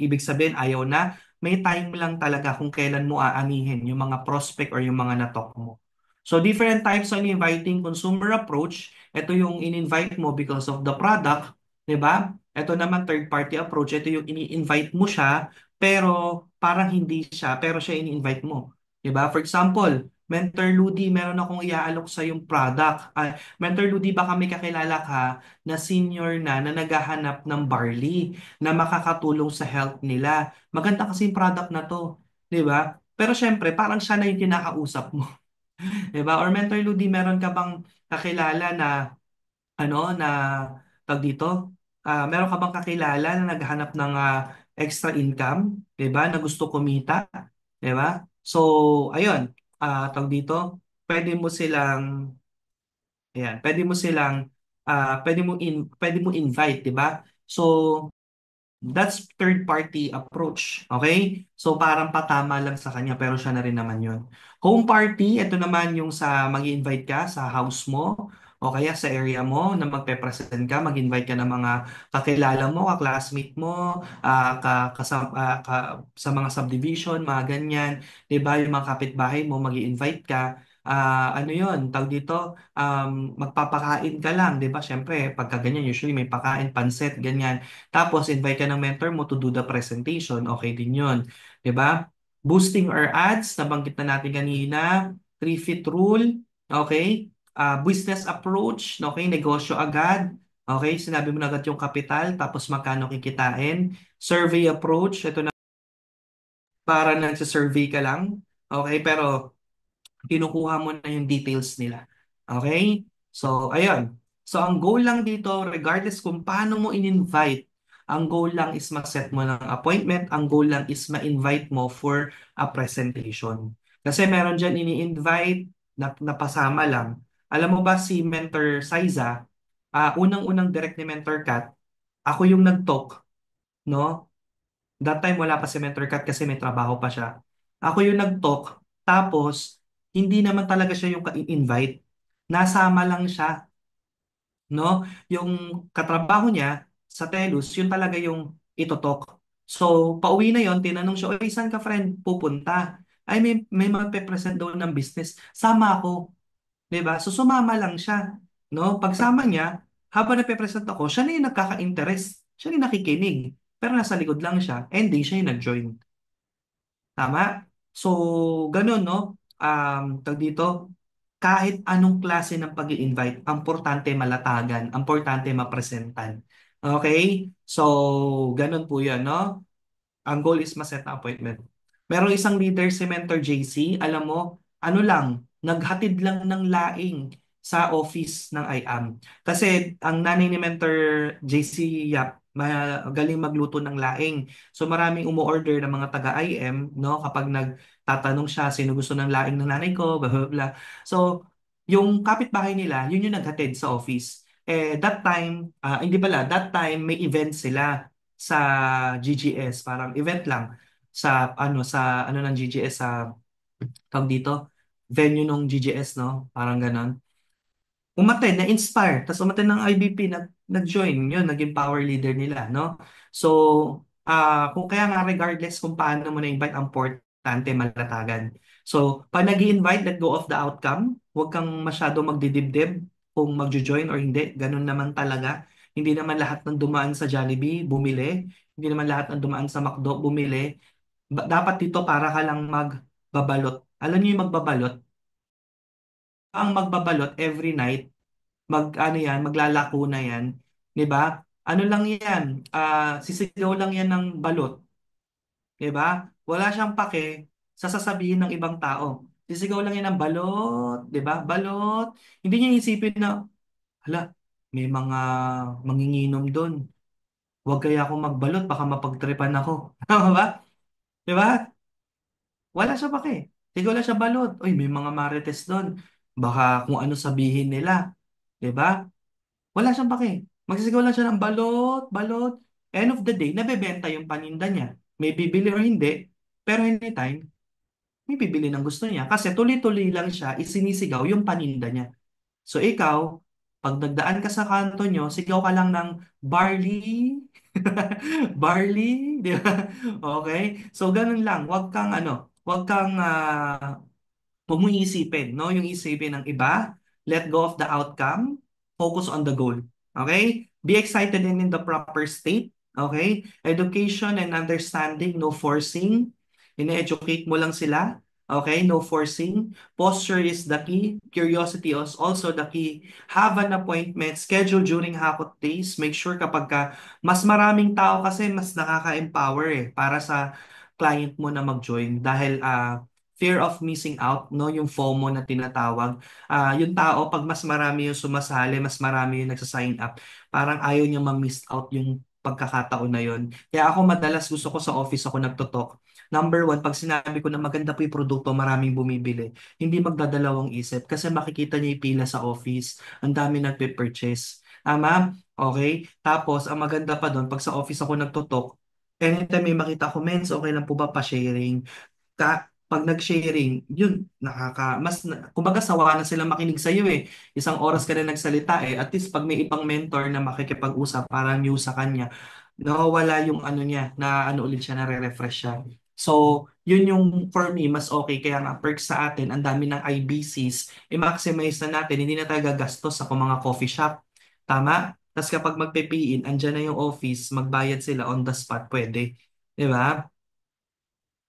ibig sabihin ayaw na. May time lang talaga kung kailan mo aanihin yung mga prospect or yung mga natok mo. So different types of inviting consumer approach. Ito yung in-invite mo because of the product, 'di ba? Ito naman third party approach. Ito yung ini-invite mo siya pero parang hindi siya, pero siya ini-invite mo. 'Di ba? For example, Mentor Ludi, meron akong iaalok sa yung product. Mentor Ludi, baka may kakilala ka na senior na naghahanap ng barley na makakatulong sa health nila. Maganda kasi yung product na to. 'Di ba? Pero syempre, parang siya na yung kinakausap mo. 'Di ba? Or Mentor Ludi, meron ka bang kakilala na na tag dito, meron ka bang kakilala na naghahanap ng extra income, 'di ba? Na gusto kumita, 'di ba? So, ayun, tag dito, pwede mo silang ayan, pwede mo invite, 'di ba? So, that's third party approach. Okay? So parang patama lang sa kanya pero siya na rin naman yun. Home party, ito naman yung sa mag-invite ka sa house mo o kaya sa area mo na magpe-present ka, mag-invite ka ng mga kakilala mo, ka-classmate mo, sa mga subdivision, mga ganyan. 'Di ba? Yung mga kapitbahay mo, mag-invite ka. Ano yun, tawag dito, magpapakain ka lang, 'di ba? Syempre, pagka ganyan, usually may pakain, pansit, ganyan. Tapos, invite ka ng mentor mo to do the presentation. Okay din yun. 'Di ba? Boosting our ads, nabanggit na natin kanina. 3-feet rule. Okay? Business approach. Okay? Negosyo agad. Okay? Sinabi mo na agad yung kapital, tapos magkano kikitain. Survey approach. Ito na, para nagsa-survey ka lang. Okay? Pero, kinukuha mo na yung details nila. Okay? So, ayun. So, ang goal lang dito, regardless kung paano mo in-invite, ang goal lang is mag-set mo ng appointment, ang goal lang is ma-invite mo for a presentation. Kasi meron dyan ini-invite na napasama lang. Alam mo ba si Mentor Saiza, unang-unang direct ni Mentor Kat, ako yung nag-talk, no? That time wala pa si Mentor Kat kasi may trabaho pa siya. Ako yung nag-talk, tapos hindi naman talaga siya yung ka-invite. Nasama lang siya, no? Yung katrabaho niya sa Telus, yun talaga yung itotok. So, pauwi na yon, tinanong siya, "Oy, saan ka friend pupunta?" "Ay, may magpe-present daw ng business. Sama ako." 'Di ba? So, sumama lang siya. No? Pagsama niya, habang nagpe-present ako, siya na yung nagkaka-interest. Siya na yung nakikinig. Pero nasa likod lang siya, ending siya yung nag-join. Tama? So, ganun, no? Tag dito, kahit anong klase ng pag invite importante malatagan, importante mapresentan. Okay? So, ganun po yan, no? Ang goal is ma-set na appointment. Merong isang leader si Mentor JC, alam mo, ano lang, naghatid lang ng laing sa office ng IAM. Kasi ang nanay ni Mentor JC Yap, magaling magluto ng laing. So maraming umu-order ng mga taga-IM, no, kapag nagtatanong siya sino gusto ng laing ng nanay ko, blah blah blah. So yung kapitbahay nila, yun yung naghatid sa office. That time, hindi pala, that time may event sila sa GGS, parang event lang sa ano ng GGS, sa tawag dito, venue ng GGS, no? Parang ganon. Umattend, na-inspire, tapos umattend ng IBP, nag-join, yun, naging power leader nila, no? So, kung kaya nga regardless kung paano mo na-invite, ang importante malatagan. So, pag nag-i-invite, let go of the outcome. Huwag kang masyado magdidibdib kung magjo-join or hindi. Ganun naman talaga. Hindi naman lahat ng dumaan sa Jollibee, bumili. Hindi naman lahat ng dumaan sa McDo, bumili. Dapat dito para ka lang magbabalot. Alam niyo yung magbabalot? Ang magbabalot every night, ano yan, maglalako na yan, 'di ba? Ano lang yan, sisigaw lang yan ng balot, 'di ba? Wala siyang pake sa sasabihin ng ibang tao. Sisigaw lang yan ng balot, 'di ba? Balot. Hindi niya isipin na, hala, may mga manginginom doon. Huwag kaya akong magbalot, baka mapagtripan ako. Tama ba? 'Di ba? Wala siya pake. Sigaw lang siya balot. Uy, may mga marites doon. Baka kung ano sabihin nila. 'Di ba? Wala siyang pake. Magsisigaw lang siya ng balot, balot. End of the day, nabebenta yung paninda niya. May bibili or hindi, pero anytime, may bibili ng gusto niya. Kasi tuloy-tuloy lang siya, isinisigaw yung paninda niya. So ikaw, pag nagdaan ka sa kanto nyo, sigaw ka lang ng barley, barley, di ba? Okay? So ganun lang, wag kang huwag mo iisipin, no? Yung isipin ng iba, let go of the outcome, focus on the goal. Okay? Be excited and in the proper state. Okay? Education and understanding, no forcing. Ine-educate mo lang sila. Okay? No forcing. Posture is the key. Curiosity is also the key. Have an appointment. Schedule during hakot days. Make sure kapag mas maraming tao kasi mas nakaka-empower para sa client mo na mag-join dahil fear of missing out, no, yung FOMO na tinatawag. Yung tao pag mas marami yung sumasali, mas marami yung nagsa-sign up, parang ayaw niya ma-miss out yung pagkakataon na yon. Kaya ako madalas gusto ko sa office ako nagtotalk. Number one, pag sinabi ko na maganda po yung produkto, maraming bumibili. Hindi magdadalawang isip kasi makikita niya yung pila sa office. Ang dami nagpe-purchase. Tama? Okay? Tapos, ang maganda pa doon, pag sa office ako nagtotalk, anytime may makita ko, "Mens, okay lang po ba pa-sharing?" Pag nag-sharing, yun, kumbaga sawa na sila makinig sa iyo eh. Isang oras ka na nagsalita eh. At least pag may ibang mentor na makikipag-usap, parang new sa kanya, nawawala yung ano niya, na ano ulit siya, na-refresh siya. So, yun yung for me, mas okay. Kaya nga, perks sa atin, ang dami ng IBCs, i-maximize na natin, hindi na tayo gagastos sa mga coffee shop. Tama? Tapos kapag magpe-pay-in, andyan na yung office, magbayad sila on the spot, pwede. Di ba?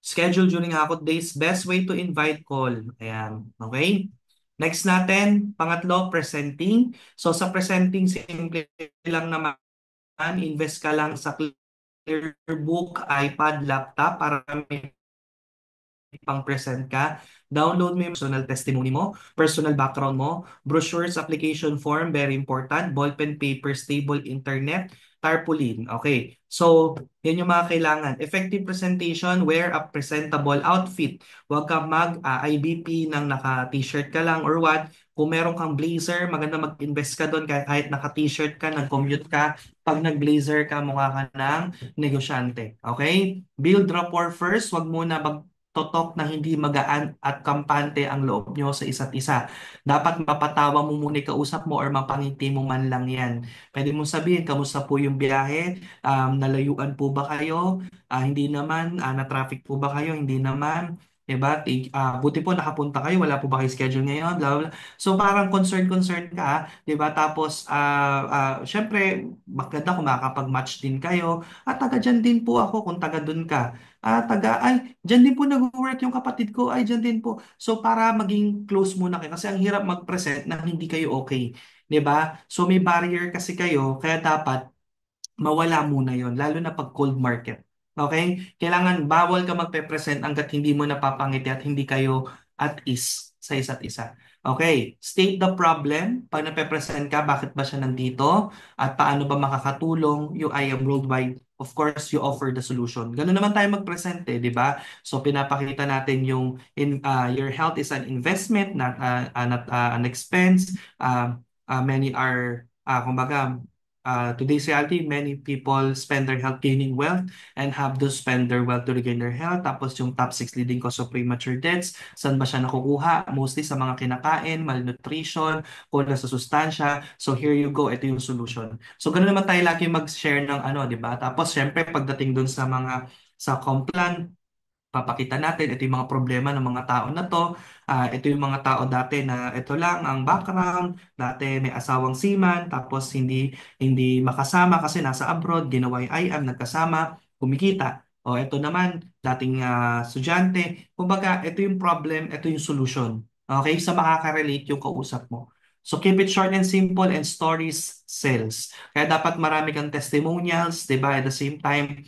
Schedule during hakot days, best way to invite call. Ayan, okay? Next natin, pangatlo, presenting. So sa presenting, simple lang naman, invest ka lang sa Clearbook, iPad, laptop para may pang-present ka. Download mo yung personal testimony mo, personal background mo, brochures, application form, very important, ballpen paper, stable internet, tarpaulin. Okay. So, yan yung mga kailangan. Effective presentation, wear a presentable outfit. Huwag ka mag-IBP ng naka-t-shirt ka lang or what. Kung meron kang blazer, maganda mag-invest ka doon kahit naka-t-shirt ka, nag-commute ka. Pag nag-blazer ka, mukha ka ng negosyante. Okay? Build rapport first. Wag muna magtotok na hindi magaan at kampante ang loob nyo sa isa't isa. Dapat mapatawa mo muna yung kausap mo or mapangiti mo man lang yan. Pwede mong sabihin, kamusta po yung biyahe? Nalayuan po ba kayo? Hindi naman. Na-traffic po ba kayo? Hindi naman. Diba? Buti po nakapunta kayo, wala po ba kayo schedule ngayon? Blah, blah, blah. So parang concern ka, 'di ba? Tapos syempre maganda kung makakapag-match din kayo. At taga diyan din po ako kung taga doon ka. Diyan din po nag-work yung kapatid ko. Ay, diyan din po. So para maging close muna kayo kasi ang hirap mag-present na hindi kayo okay, 'di ba? So may barrier kasi kayo, kaya dapat mawala muna yon lalo na pag cold market. Okay? Kailangan bawal ka magpe-present hanggat hindi mo napapangiti at hindi kayo at ease sa isa't isa. Okay, state the problem. Pag nape-present ka, bakit ba siya nandito? At paano ba makakatulong yung I Am Worldwide? Of course, you offer the solution. Ganun naman tayo mag-present di ba? So, pinapakita natin your health is an investment, not an expense. Many are, kumbaga, today's reality, many people spend their health gaining wealth and have to spend their wealth to regain their health. Tapos yung top 6 leading cause of premature deaths, saan ba siya nakukuha? Mostly sa mga kinakain, malnutrition, kulang sa sustansya. So here you go, ito yung solution. So ganoon naman tayo lagi mag-share ng ano, di ba? Tapos syempre pagdating dun sa Complan, papakita natin ito yung mga problema ng mga tao na to. Ito yung mga tao dati na ito lang ang background, dati may asawang seaman, tapos hindi makasama kasi nasa abroad, ginawa yung IM, nagkasama, kumikita. O ito naman, dating estudyante. Kumbaga, ito yung problem, ito yung solution. Okay? Sa makaka-relate yung kausap mo. So keep it short and simple and stories sells. Kaya dapat marami kang testimonials, 'di ba? At the same time,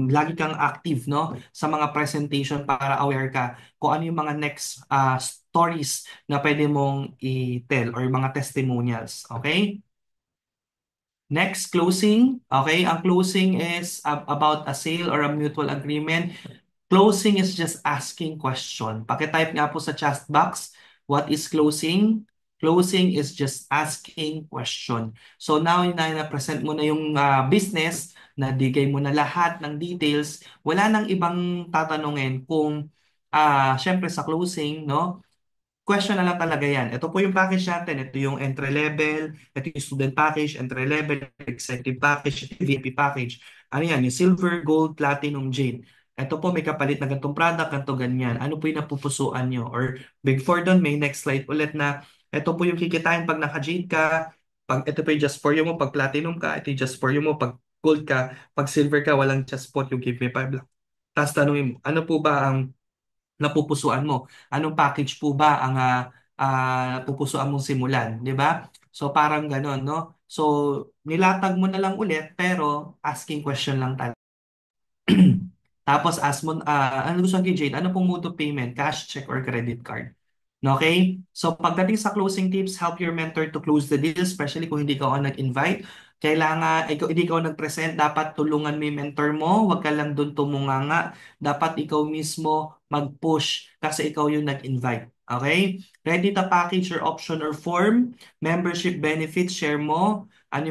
lagi kang active no sa mga presentation para aware ka kung ano yung mga next stories na pwede mong i-tell or mga testimonials. Okay? Next, closing. Okay, ang closing is about a sale or a mutual agreement. Closing is just asking question. Pakitype nga po sa chat box, what is closing? Closing is just asking question. So now na na-present mo na yung business, nadigay mo na lahat ng details, wala nang ibang tatanungin kung syempre sa closing, no? Question na lang talaga yan. Ito po yung package natin. Ito yung entry level, ito yung student package, entry level, executive package, VIP package. Ano yan? Yung silver, gold, platinum, jade. Ito po may kapalit na ganitong product, ganito ganyan. Ano po yung napupusuan nyo? Or before doon, may next slide ulit na ito po yung kikitain pag naka-jade ka, pag ito po yung just for you mo, pag platinum ka, ito yung just for you mo, pag gold ka, pag silver ka, walang just spot yung give me 5 lang. Tapos tanungin mo, ano po ba ang napupusuan mo? Anong package po ba ang pupusuan mong simulan, 'di ba? So parang gano'n, no? So nilatag mo na lang ulit pero asking question lang talaga. Tapos ask mo, ano gusto kay Jade? Ano pong mode of payment? Cash, check, or credit card? Okay? So pagdating sa closing tips, help your mentor to close the deal, especially kung hindi ka ako nag-invite. Kailangan, hindi ka nag-present, dapat tulungan mo yung mentor mo, huwag ka lang doon tumunganga. Dapat ikaw mismo mag-push kasi ikaw yung nag-invite. Okay? Ready the package or option or form, membership benefits, share mo. Ano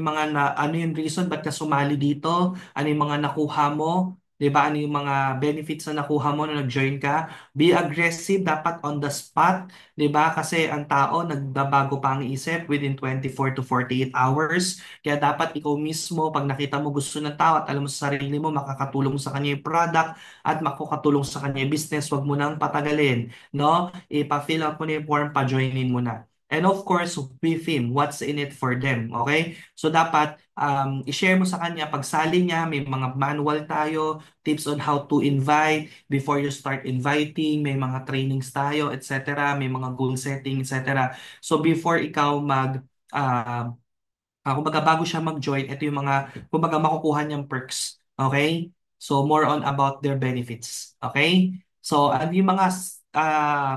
yung reason ba't ka sumali dito? Ano yung mga nakuha mo? 'Di ba? Ano yung mga benefits na nakuha mo na nag-join ka? Be aggressive, dapat on the spot. 'Di ba? Kasi ang tao nagbabago pa ang isip within 24 to 48 hours. Kaya dapat ikaw mismo, pag nakita mo gusto ng tao at alam mo sa sarili mo, makakatulong sa kanya yung product at makakatulong sa kanya yung business, wag mo nang patagalin. No? Ipa-fill out mo na yung form, pa-joinin mo na. And of course, with him, what's in it for them. Okay? So dapat i-share mo sa kanya, pagsali niya, may mga manual tayo, tips on how to invite, before you start inviting, may mga trainings tayo, etc. May mga goal setting, etc. So before ikaw kumbaga bago siya mag-join, ito yung mga, kumbaga makukuha niyang perks. Okay? So more on about their benefits. Okay? So ano yung mga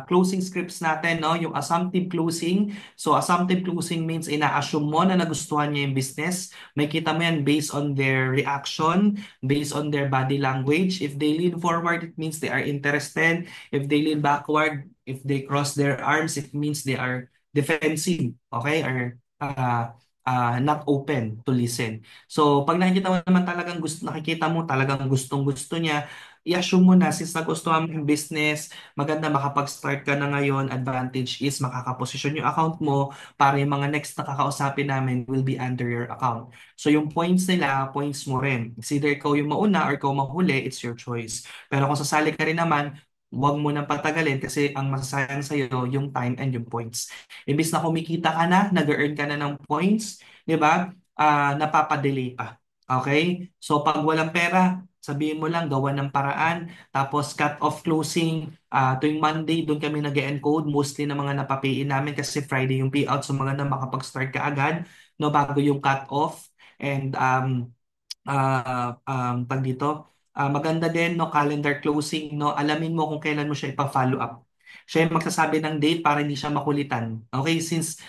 closing scripts natin, no? Yung assumptive closing. So assumptive closing means ina-assume mo na nagustuhan niya yung business. May kita mo yan based on their reaction, based on their body language. If they lean forward, it means they are interested. If they lean backward, if they cross their arms, it means they are defensive, okay? Or not open to listen. So, pag nakikita mo naman talagang nakikita mo talagang gustong-gusto niya, i-assume mo na since nagustuhan mo yung business, maganda makapag-start ka na ngayon, advantage is makakaposisyon yung account mo para yung mga next na kakausapin namin will be under your account. So yung points nila, points mo rin. It's either ikaw yung mauna or ikaw mahuli, it's your choice. Pero kung sasali ka rin naman, huwag mo nang patagalin kasi ang masasayang sa'yo yung time and yung points. Imbis na kumikita ka na, nag-earn ka na ng points, di ba? Napapadelay pa. Okay? So pag walang pera, sabihin mo lang, gawa ng paraan. Tapos cut off closing, tuwing Monday, doon kami nag-encode. Mostly na mga napapayin namin kasi Friday yung payout. So maganda makapag-start ka agad, no, bago yung cut off. And tag dito, maganda din no calendar closing no, alamin mo kung kailan mo siya ipa-follow up. Siya yung magsasabi ng date para hindi siya makulitan. Okay, since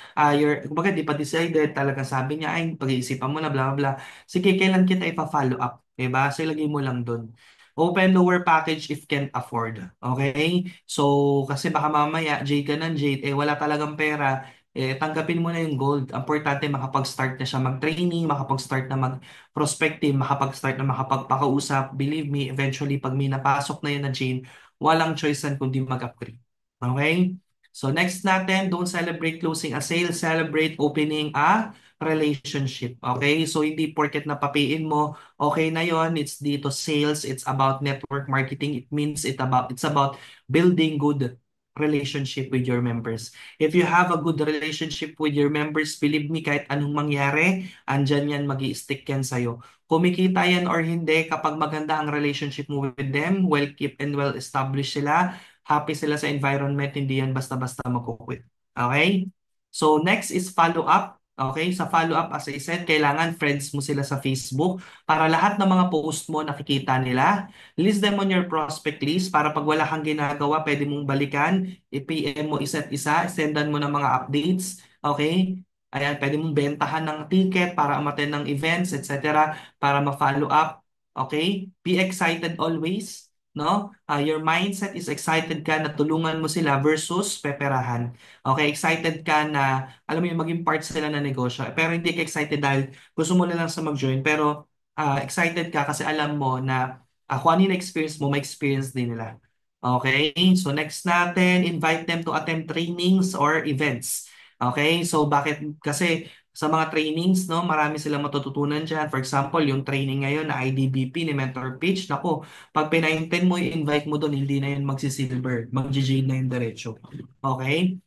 kumbaga di pa decided, talaga sabi niya ay pag-iisipan mo na bla bla bla. Sige, kailan kita ipa-follow up? Diba? So ilagay mo lang doon. Open lower package if can't afford. Okay? So, kasi baka mamaya, Jade ka ng Jade, wala talagang pera, tanggapin mo na yung gold. Importante makapag-start na siya mag-training, makapag-start na prospective, makapag-start na makapagpakausap, believe me, eventually, pag may napasok na yun na chain, walang choice yan kundi mag-upgrade. Okay? So next natin, don't celebrate closing a sale, celebrate opening a relationship. Okay? So hindi porket napapiin mo, okay na yon, it's dito sales, it's about network marketing. It means it's about building good relationship with your members. If you have a good relationship with your members, believe me, kahit anong mangyari, andyan yan, magi-stick yan sa'yo. Kumikita yan or hindi, kapag maganda ang relationship mo with them, well keep and well established sila, happy sila sa environment, hindi yan basta-basta mag-quit. Okay? So next is follow-up. Okay, sa follow-up, as I said, kailangan friends mo sila sa Facebook para lahat ng mga post mo nakikita nila. List them on your prospect list para pag wala kang ginagawa, pwede mong balikan, i-PM mo isa't isa, sendan mo ng mga updates. Okay? Ayan, pwede mong bentahan ng ticket para umattend ng events, etc. para ma-follow up. Okay? Be excited always. No? Your mindset is excited ka na tulungan mo sila versus peperahan. Okay? Excited ka na, alam mo yung maging part sila ng negosyo. Pero hindi ka excited dahil gusto mo na lang sa mag-join. Pero excited ka kasi alam mo na kung ano yung experience mo, may experience din nila. Okay? So next natin, invite them to attend trainings or events. Okay? So bakit? Kasi sa mga trainings, no, marami silang matututunan dyan. For example, yung training ngayon na IDBP ni Mentor Pitch, nako, pag pinainten mo, i-invite mo doon, hindi na yun magsi-silver, mag-jade na yun diretso. Okay?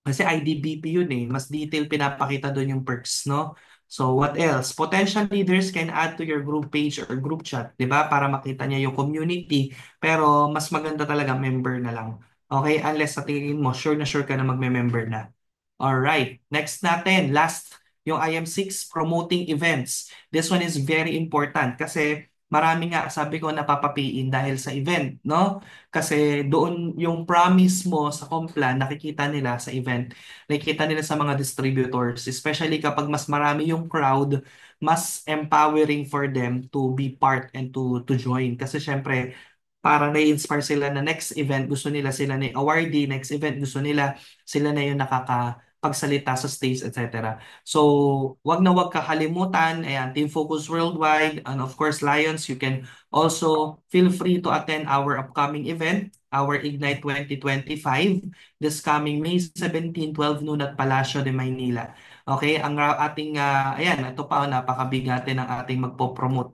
Kasi IDBP yun mas detail pinapakita doon yung perks, no? So what else? Potential leaders can add to your group page or group chat, 'di ba? Para makita niya yung community, pero mas maganda talaga member na lang. Okay? Unless sa tingin mo sure na sure ka na magme-member na. Alright, next natin, last, yung IM6, promoting events. This one is very important kasi marami nga, sabi ko, napapapiin dahil sa event, no? Kasi doon yung promise mo sa Complan, nakikita nila sa event, nakikita nila sa mga distributors, especially kapag mas marami yung crowd, mas empowering for them to be part and to join. Kasi syempre, para na-inspire sila na next event, gusto nila sila na yung awardee, next event, gusto nila sila na yung nakakapagsalita sa stage, etc. So, wag na wag kakalimutan, ayan, Team Focus Worldwide, and of course, Lions, you can also feel free to attend our upcoming event, our Ignite 2025, this coming May 17, 12 noon at Palacio de Maynila. Okay, ang ating, ayan, ito pa, napakabigate ng ating magpo-promote.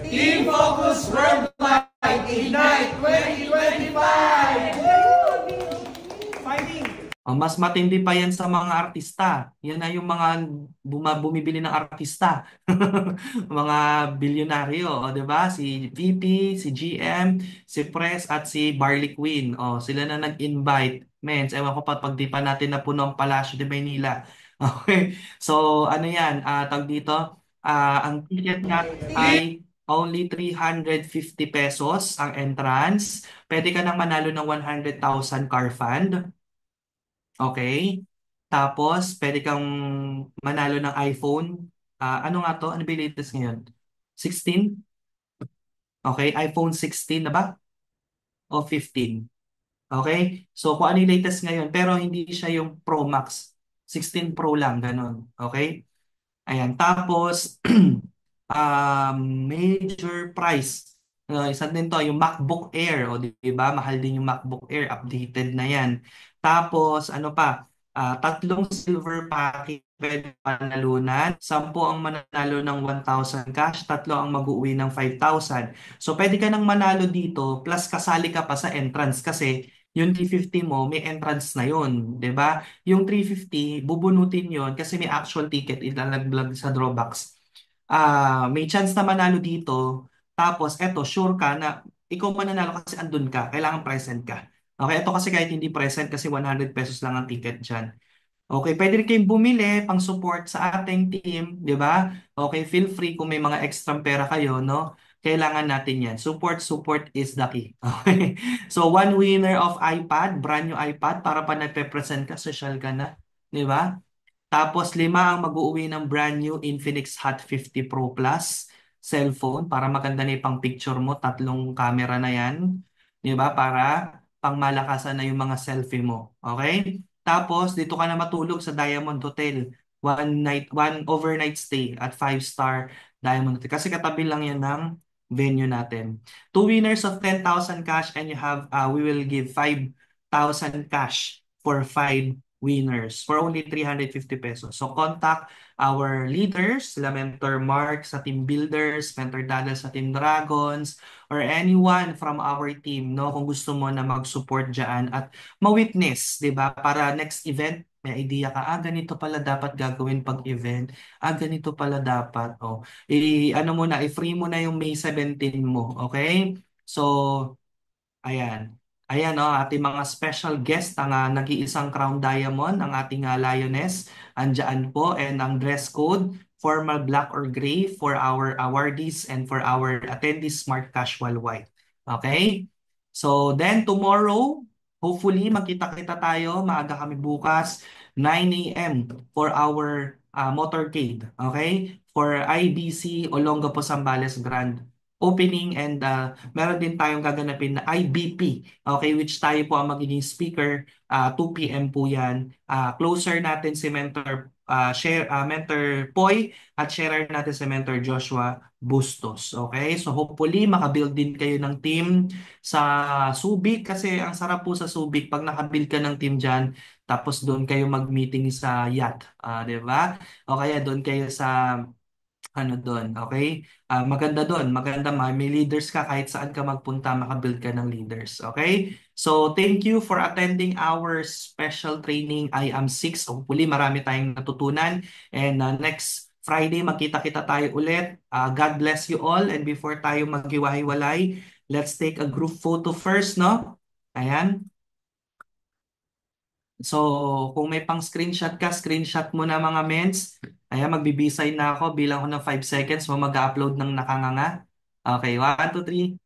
Team Focus Worldwide Ignite 2025! Fighting! Mas matindi pa yan sa mga artista. Yan na yung mga bumibili ng artista. Mga bilyonaryo, o, 'di ba? Si VP, si GM, si Press at si Barley Queen. Sila na nag-invite. Mens, ewan ko pa pag di pa natin napuno ang Palacio de Maynila. Okay. So, ano yan? Tawag dito, ang ticket nga ay only 350 pesos ang entrance. Pwede ka nang manalo ng 100,000 car fund. Okay? Tapos, pwede kang manalo ng iPhone. Ano nga to? Ano ba yung latest ngayon? 16? Okay, iPhone 16 na ba? O 15? Okay? So kung ano yung latest ngayon, pero hindi siya yung Pro Max. 16 Pro lang, ganun. Okay? Ayan. Tapos, major price. Isa din to, yung MacBook Air. O, di ba? Mahal din yung MacBook Air. Updated na yan. Tapos, ano pa? Tatlong silver package pwede panalunan. 10 ang mananalo ng 1,000 cash. Tatlo ang mag-uwi ng 5,000. So, pwede ka nang manalo dito. Plus, kasali ka pa sa entrance kasi yung 350 mo, may entrance na yun. 'Di ba? Yung 350, bubunutin yon kasi may actual ticket ilalaglag sa drawbox. May chance na manalo dito. Tapos, eto, sure ka na ikaw mananalo kasi andun ka. Kailangan present ka. Okay, ito kasi kahit hindi present kasi 100 pesos lang ang ticket dyan. Okay, pwede rin kayong bumili pang support sa ating team, di ba? Okay, feel free kung may mga extra pera kayo, no? Kailangan natin yan. Support is the key. Okay. So, one winner of iPad, brand new iPad, para pa nagpe-present ka, social ka na. Di ba? Tapos 5 ang mag-uuwi ng brand new Infinix Hot 50 Pro Plus cellphone para maganda na yung pang picture mo. Tatlong camera na yan. Di ba? Para pang malakasan na yung mga selfie mo. Okay? Tapos dito ka na matulog sa Diamond Hotel. One overnight stay at 5-star Diamond Hotel. Kasi katabi lang yan ng venue natin. Two winners of 10,000 cash and we will give 5,000 cash for 5 winners for only 350 pesos. So contact our leaders, sila Mentor Mark sa Team Builders, Mentor Dada sa Team Dragons, or anyone from our team, no? Kung gusto mo na mag-support dyan at ma-witness, di ba? Para next event, may idea ka, ganito pala dapat gagawin pag event. Ganito pala dapat. Oh. Ano mo na, i-free mo na yung May 17 mo. Okay? So, ayan. Ayan, oh, ating mga special guest, ang nag-iisang Crown Diamond, ang ating Lioness. Andiyan po, and ang dress code, formal black or gray for our awardees and for our attendees, smart casual white. Okay? So, then tomorrow, hopefully, magkita-kita tayo. Maaga kami bukas, 9 a.m. for our motorcade. Okay? For IBC Olongapo Zambales Grand Opening, and meron din tayong gaganapin na IBP, okay, which tayo po ang magiging speaker, 2 p.m. po yan. Closer natin si Mentor Poy at sharer natin si Mentor Joshua Bustos. Okay, so hopefully makabuild din kayo ng team sa Subic kasi ang sarap po sa Subic pag nakabuild ka ng team dyan tapos doon kayo mag-meeting sa yacht, di ba? O kaya doon kayo sa ano doon, okay? Maganda doon, maganda, may leaders ka kahit saan ka magpunta, makabuild ka ng leaders, okay? So, thank you for attending our special training I Am 6. Hopefully, marami tayong natutunan. And next Friday, magkita-kita tayo ulit. God bless you all. And before tayo maghiwa-hiwalay, let's take a group photo first, no? Ayan. So, kung may pang screenshot ka, screenshot mo na mga mens. Ayan, magbibisay na ako. Bilang ko ng 5 seconds mo mag-upload ng nakanganga. Okay, 1, 2, 3.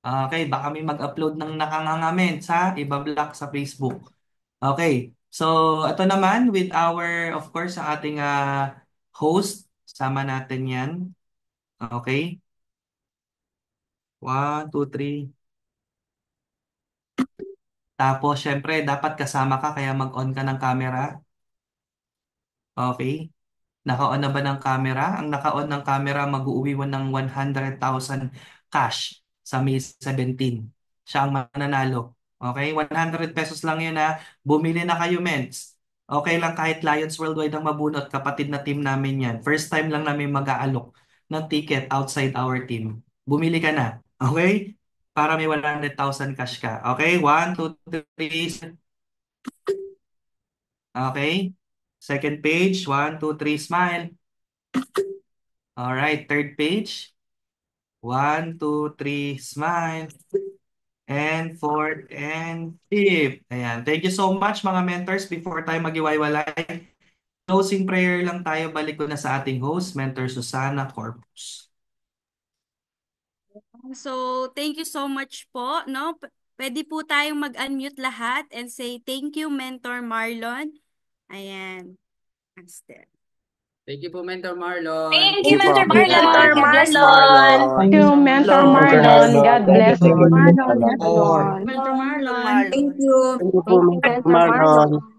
Okay, baka may mag-upload ng nakanganga mens ha. Iba-block sa Facebook. Okay, so ito naman with our, of course, sa ating host. Sama natin yan. Okay, 1, 2, 3. Tapos, syempre, dapat kasama ka kaya mag-on ka ng camera. Okay. Naka-on na ba ng camera? Ang naka-on ng camera mag-uuwi mo ng 100,000 cash sa May 17. Siya ang mananalo. Okay? 100 pesos lang yun ha. Bumili na kayo, mens. Okay lang kahit Lions Worldwide ang mabunot. Kapatid na team namin yan. First time lang namin mag-aalok ng ticket outside our team. Bumili ka na. Okay? Para may 100,000 cash ka. Okay? 1, 2, 3. Okay? Second page. 1, 2, 3. Smile. Alright, third page. 1, 2, 3, smile. And fourth and fifth. Ayan. Thank you so much mga mentors. Before tayo mag-iwalay, closing prayer lang tayo. Balik ko na sa ating host, Mentor Susana Corpus. So, thank you so much po, no? Pwede po tayong mag-unmute lahat and say thank you, Mentor Marlon. Ayan. That's it. Thank you po, Mentor Marlon. Thank Thank you, you po, Mentor Marlon. Mentor God bless po. Marlon. Thank you, Mentor Mentor Marlon. God Marlon. bless Thank you, you. Mentor Marlon. Mentor Marlon. Thank you. Thank you po, Thank you, Mentor Mentor Marlon. Marlon.